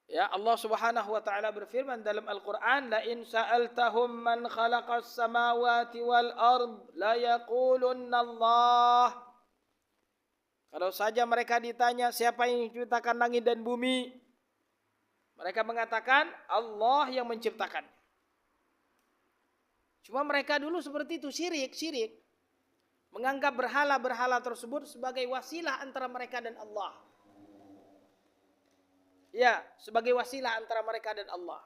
Ya, Allah Subhanahu wa taala berfirman dalam Al-Qur'an, "La in sa'altahum man khalaqas samawati wal ard la yaqulunna Allah." Kalau saja mereka ditanya siapa yang menciptakan langit dan bumi, mereka mengatakan Allah yang menciptakan. Cuma mereka dulu seperti itu, syirik. Menganggap berhala-berhala tersebut sebagai wasilah antara mereka dan Allah. Ya, sebagai wasilah antara mereka dan Allah.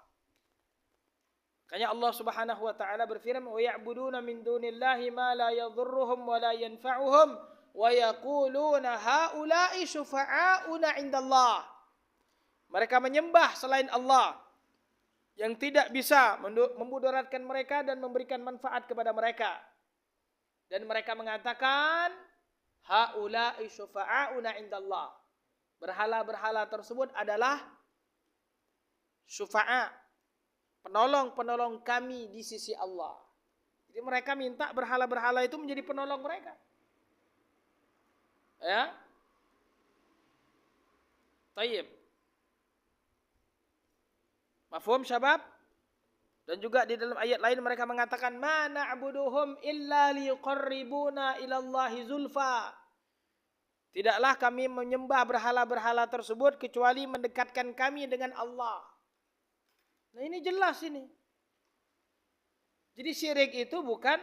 Makanya Allah Subhanahu wa taala berfirman, "Wa ya'buduna min dunillahi ma la yadhurruhum wa la yanfa'uhum wa yaquluna haula'i syufa'auna 'indallah." Mereka menyembah selain Allah yang tidak bisa memudaratkan mereka dan memberikan manfaat kepada mereka. Dan mereka mengatakan haula'i syufa'auna 'indallah. Berhala-berhala tersebut adalah syufa'a, penolong-penolong kami di sisi Allah. Jadi mereka minta berhala-berhala itu menjadi penolong mereka. Ya. Tayyib. Mafhum syabab? Dan juga di dalam ayat lain mereka mengatakan ma na'buduhum illa liqarribuna ilallahi zulfa. Tidaklah kami menyembah berhala-berhala tersebut kecuali mendekatkan kami dengan Allah. Nah ini jelas ini. Jadi syirik itu bukan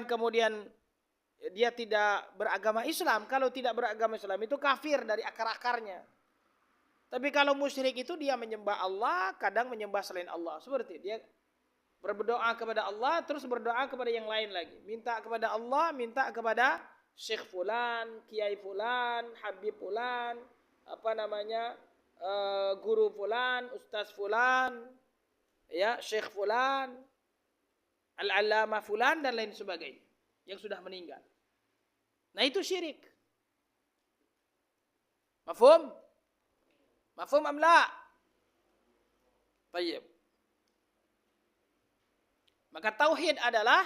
kemudian dia tidak beragama Islam. Kalau tidak beragama Islam itu kafir dari akar-akarnya. Tapi kalau musyrik itu dia menyembah Allah, kadang menyembah selain Allah. Seperti dia berdoa kepada Allah, terus berdoa kepada yang lain lagi. Minta kepada Allah, minta kepada Syekh Fulan, Kiai Fulan, Habib Fulan, Guru Fulan, Ustaz Fulan, ya Syekh Fulan, Al-Allamah Fulan dan lain sebagainya yang sudah meninggal. Nah itu syirik. Mafhum? Mafhum am la? Baik. Maka tauhid adalah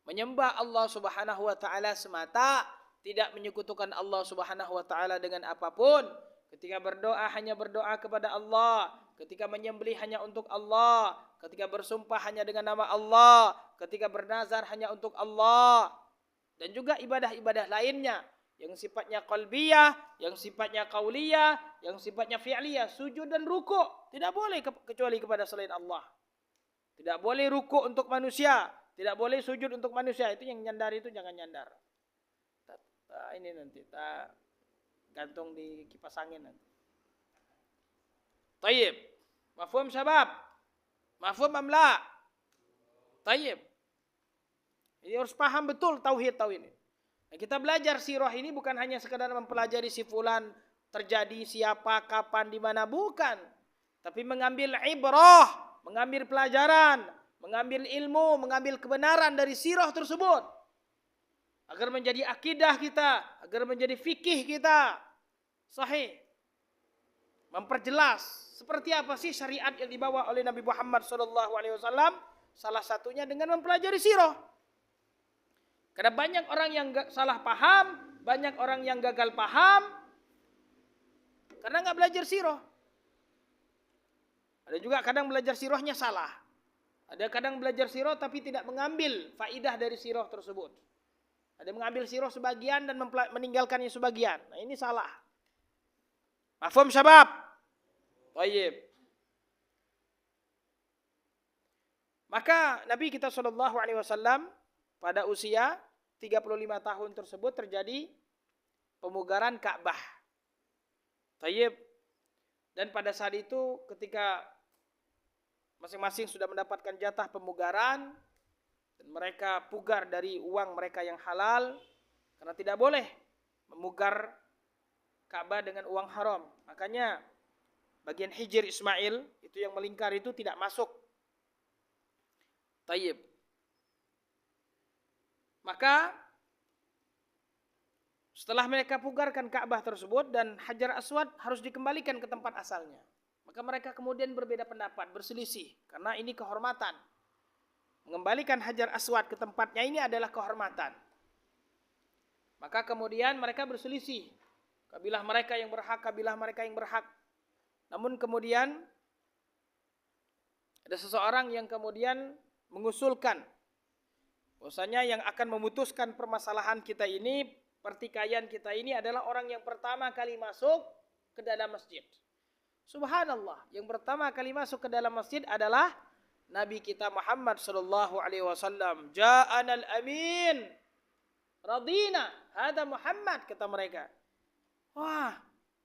menyembah Allah Subhanahu wa taala semata, tidak menyekutukan Allah Subhanahu wa taala dengan apapun. Ketika berdoa hanya berdoa kepada Allah, ketika menyembelih hanya untuk Allah, ketika bersumpah hanya dengan nama Allah, ketika bernazar hanya untuk Allah. Dan juga ibadah-ibadah lainnya yang sifatnya qalbiyah, yang sifatnya qauliyah, yang sifatnya fi'liyah, sujud dan rukuk tidak boleh kecuali kepada selain Allah. Tidak boleh rukuk untuk manusia, tidak boleh sujud untuk manusia. Itu yang nyandar itu jangan nyandar. Ini nanti tak gantung di kipas angin nanti. Tayyib. Mafhum syabab? Mafhum am la? Tayyib. Ini harus paham betul tauhid ini. Nah, kita belajar sirah ini bukan hanya sekedar mempelajari si fulan terjadi siapa, kapan, di mana, bukan. Tapi mengambil ibrah, mengambil pelajaran, mengambil ilmu, mengambil kebenaran dari sirah tersebut. Agar menjadi akidah kita, agar menjadi fikih kita sahih. Memperjelas seperti apa sih syariat yang dibawa oleh Nabi Muhammad SAW. Salah satunya dengan mempelajari sirah. Karena banyak orang yang salah paham, banyak orang yang gagal paham karena nggak belajar sirah. Ada juga kadang belajar sirahnya salah. Ada kadang belajar sirah tapi tidak mengambil faidah dari sirah tersebut. Ada mengambil sirah sebagian dan meninggalkannya sebagian. Nah, ini salah. Mafhum syabab? Baik. Maka Nabi kita SAW pada usia 35 tahun tersebut terjadi pemugaran Ka'bah. Tayyib. Dan pada saat itu ketika masing-masing sudah mendapatkan jatah pemugaran dan mereka pugar dari uang mereka yang halal karena tidak boleh memugar Ka'bah dengan uang haram. Makanya bagian Hijr Ismail itu yang melingkar itu tidak masuk. Tayyib. Maka setelah mereka pugarkan Ka'bah tersebut dan Hajar Aswad harus dikembalikan ke tempat asalnya. Maka mereka kemudian berbeda pendapat, berselisih. Karena ini kehormatan. Mengembalikan Hajar Aswad ke tempatnya ini adalah kehormatan. Maka kemudian mereka berselisih. Kabilah mereka yang berhak, kabilah mereka yang berhak. Namun kemudian ada seseorang yang kemudian mengusulkan bahwasanya yang akan memutuskan permasalahan kita ini, pertikaian kita ini adalah orang yang pertama kali masuk ke dalam masjid. Subhanallah, yang pertama kali masuk ke dalam masjid adalah Nabi kita Muhammad sallallahu alaihi wasallam. Ja'anal amin. Radina, hada Muhammad, kata mereka. Wah,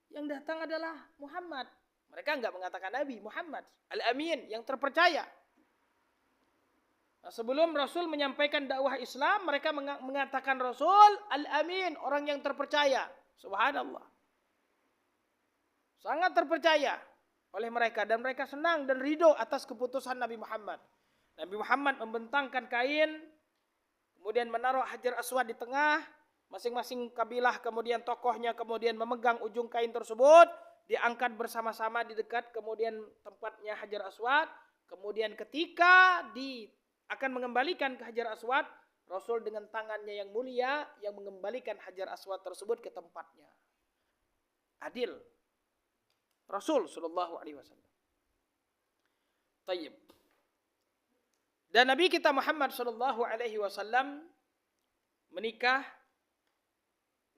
yang datang adalah Muhammad. Mereka enggak mengatakan Nabi, Muhammad. Al-Amin, yang terpercaya. Nah, sebelum Rasul menyampaikan dakwah Islam, mereka mengatakan Rasul Al-Amin, orang yang terpercaya. Subhanallah. Sangat terpercaya oleh mereka. Dan mereka senang dan ridho atas keputusan Nabi Muhammad. Nabi Muhammad membentangkan kain, kemudian menaruh Hajar Aswad di tengah. Masing-masing kabilah kemudian tokohnya kemudian memegang ujung kain tersebut, diangkat bersama-sama di dekat kemudian tempatnya Hajar Aswad. Kemudian ketika akan mengembalikan ke Hajar Aswad, Rasul dengan tangannya yang mulia yang mengembalikan Hajar Aswad tersebut ke tempatnya. Adil. Rasul sallallahu alaihi wasallam. Tayyib. Dan Nabi kita Muhammad sallallahu alaihi wasallam menikah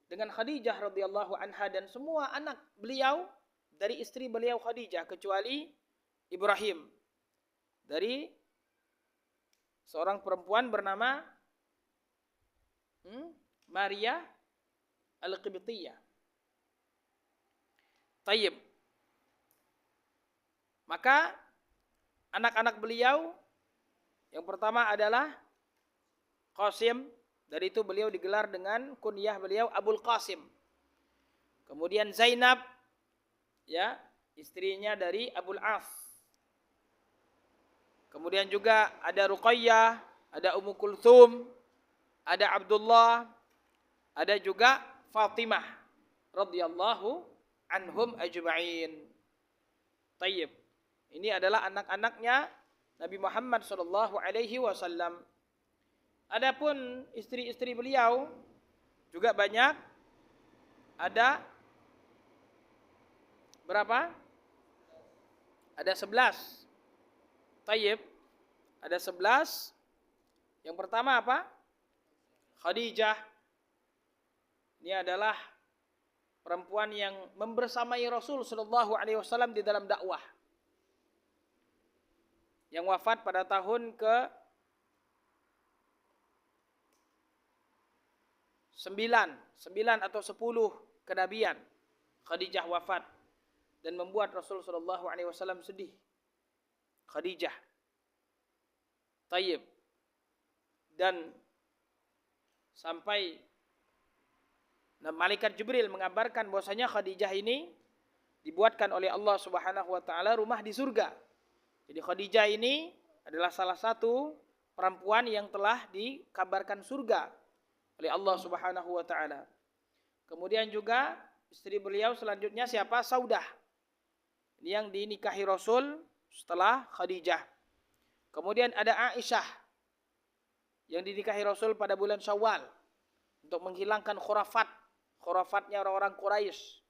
dengan Khadijah radhiyallahu anha dan semua anak beliau dari istri beliau Khadijah kecuali Ibrahim dari seorang perempuan bernama Maria Al-Qibtiyah. Tayyib. Maka anak-anak beliau yang pertama adalah Qasim. Dari itu beliau digelar dengan kunyah beliau Abul Qasim. Kemudian Zainab, ya, istrinya dari Abul As. Kemudian juga ada Ruqayyah, ada Ummu Kulthum, ada Abdullah, ada juga Fatimah radhiyallahu anhum ajma'in. Tayyib. Ini adalah anak-anaknya Nabi Muhammad sallallahu alaihi wasallam. Adapun istri-istri beliau juga banyak. Ada berapa? Ada 11. Tayyib. Ada 11. Yang pertama apa? Khadijah. Ini adalah perempuan yang membersamai Rasul sallallahu alaihi wasallam di dalam dakwah. Yang wafat pada tahun ke-9 atau 10 kenabian. Khadijah wafat dan membuat Rasul sallallahu alaihi wasallam sedih. Khadijah. Tayyib. Dan sampai Nah, malaikat Jibril mengabarkan bahwasanya Khadijah ini dibuatkan oleh Allah Subhanahu wa taala rumah di surga. Jadi Khadijah ini adalah salah satu perempuan yang telah dikabarkan surga oleh Allah Subhanahu wa taala. Kemudian juga istri beliau selanjutnya siapa? Saudah. Ini yang dinikahi Rasul setelah Khadijah. Kemudian ada Aisyah yang dinikahi Rasul pada bulan Syawal untuk menghilangkan khurafatnya orang-orang Quraisy.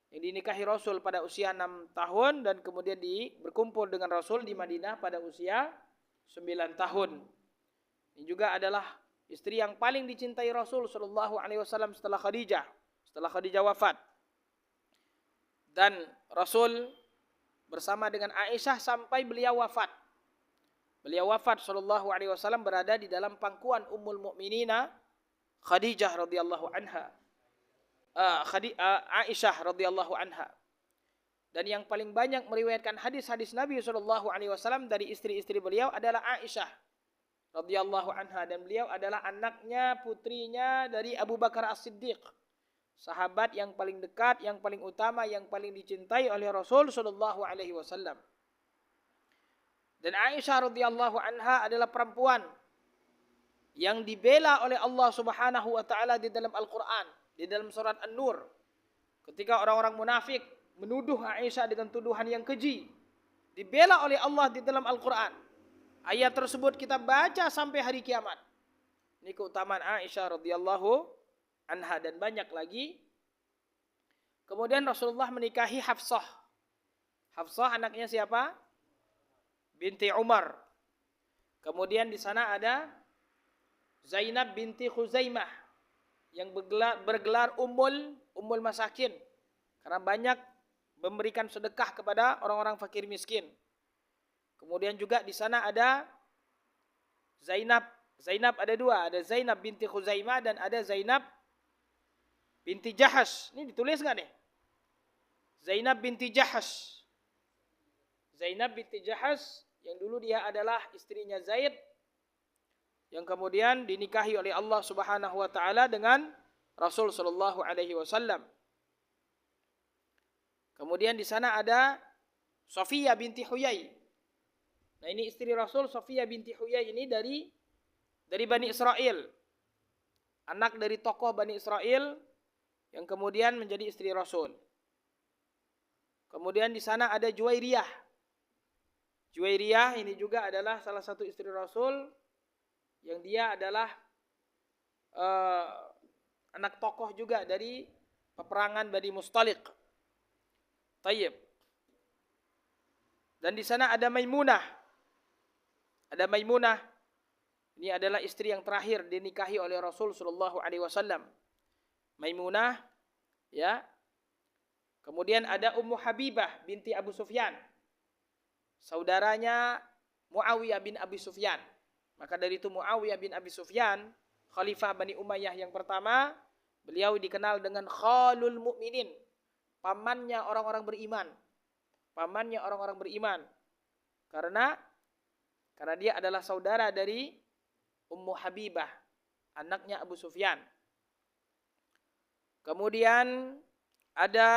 Yang dinikahi Rasul pada usia 6 tahun dan kemudian berkumpul dengan Rasul di Madinah pada usia 9 tahun. Ini juga adalah istri yang paling dicintai Rasul sallallahu alaihi wasallam setelah Khadijah wafat. Dan Rasul bersama dengan Aisyah sampai beliau wafat. Beliau wafat sallallahu alaihi wasallam berada di dalam pangkuan Ummul Mukminina Khadijah radhiyallahu anha. Aisyah radhiyallahu anha. Dan yang paling banyak meriwayatkan hadis-hadis Nabi sallallahu alaihi wasallam dari istri-istri beliau adalah Aisyah radhiyallahu anha, dan beliau adalah anaknya, putrinya dari Abu Bakar As-Siddiq. Sahabat yang paling dekat, yang paling utama, yang paling dicintai oleh Rasul sallallahu alaihi wasallam. Dan Aisyah radhiyallahu anha adalah perempuan yang dibela oleh Allah Subhanahu wa taala di dalam Al-Qur'an, di dalam surat An-Nur. Ketika orang-orang munafik menuduh Aisyah dengan tuduhan yang keji, dibela oleh Allah di dalam Al-Qur'an. Ayat tersebut kita baca sampai hari kiamat. Ini keutamaan Aisyah radhiyallahu anha dan banyak lagi. Kemudian Rasulullah menikahi Hafsah. Hafsah anaknya siapa? Binti Umar. Kemudian di sana ada Zainab binti Khuzaimah yang bergelar Ummul Masakin karena banyak memberikan sedekah kepada orang-orang fakir miskin. Kemudian juga di sana ada Zainab. Zainab ada dua, ada Zainab binti Khuzaimah dan ada Zainab binti Jahash. Ini ditulis nggak nih? Zainab binti Jahash. Zainab binti Jahash yang dulu dia adalah istrinya Zaid, yang kemudian dinikahi oleh Allah Subhanahu wa taala dengan Rasul sallallahu alaihi wasallam. Kemudian di sana ada Safiyah binti Huyai. Nah, ini istri Rasul. Safiyah binti Huyai ini dari Bani Israel. Anak dari tokoh Bani Israel yang kemudian menjadi istri Rasul. Kemudian di sana ada Juwairiyah. Juwairiyah ini juga adalah salah satu istri Rasul yang dia adalah anak tokoh juga dari peperangan Bani Mustaliq. Tayyib. Dan di sana ada Maimunah. Ada Maimunah. Ini adalah istri yang terakhir dinikahi oleh Rasul sallallahu alaihi wasallam. Maimunah, ya. Kemudian ada Ummu Habibah binti Abu Sufyan. Saudaranya Muawiyah bin Abi Sufyan. Maka dari itu Muawiyah bin Abi Sufyan, khalifah Bani Umayyah yang pertama, beliau dikenal dengan Khalul Mukminin, pamannya orang-orang beriman. Pamannya orang-orang beriman. Karena dia adalah saudara dari Ummu Habibah, anaknya Abu Sufyan. Kemudian ada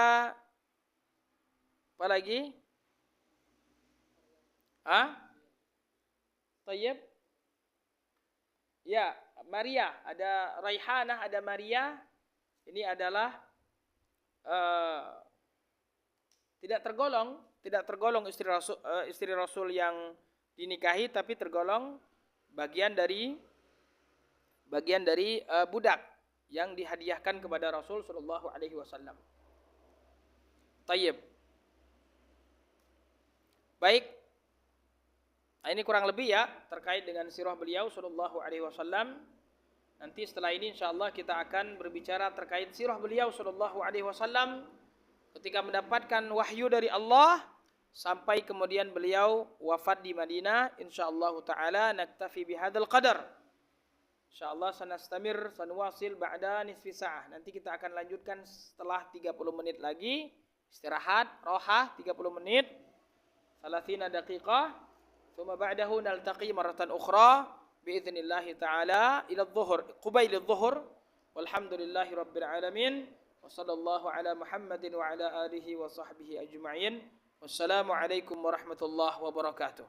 apa lagi? Tayyib. Ya, Maria, ada Raihanah, ada Maria. Ini adalah tidak tergolong istri Rasul yang dinikahi, tapi tergolong bagian dari budak yang dihadiahkan kepada Rasul sallallahu alaihi wasallam. Tayyib. Baik. Nah, ini kurang lebih ya terkait dengan sirah beliau sallallahu alaihi wasallam. Nanti setelah ini insyaallah kita akan berbicara terkait sirah beliau sallallahu alaihi wasallam ketika mendapatkan wahyu dari Allah sampai kemudian beliau wafat di Madinah. Insyaallah taala naktafi bihadzal qadar. Insyaallah sanuwasil ba'da nisfi sa'ah. Nanti kita akan lanjutkan setelah 30 menit lagi. Istirahat, rohah 30 menit. 30 daqiqah. Thumma ba'dahu naltaqi maratan ukhra biidznillah ta'ala ila adh-dhuhr, qubail adh-dhuhr. Walhamdulillahi rabbil alamin. Wa sallallahu ala Muhammadin wa ala alihi wa sahbihi ajma'in. Wassalamualaikum warahmatullahi wabarakatuh.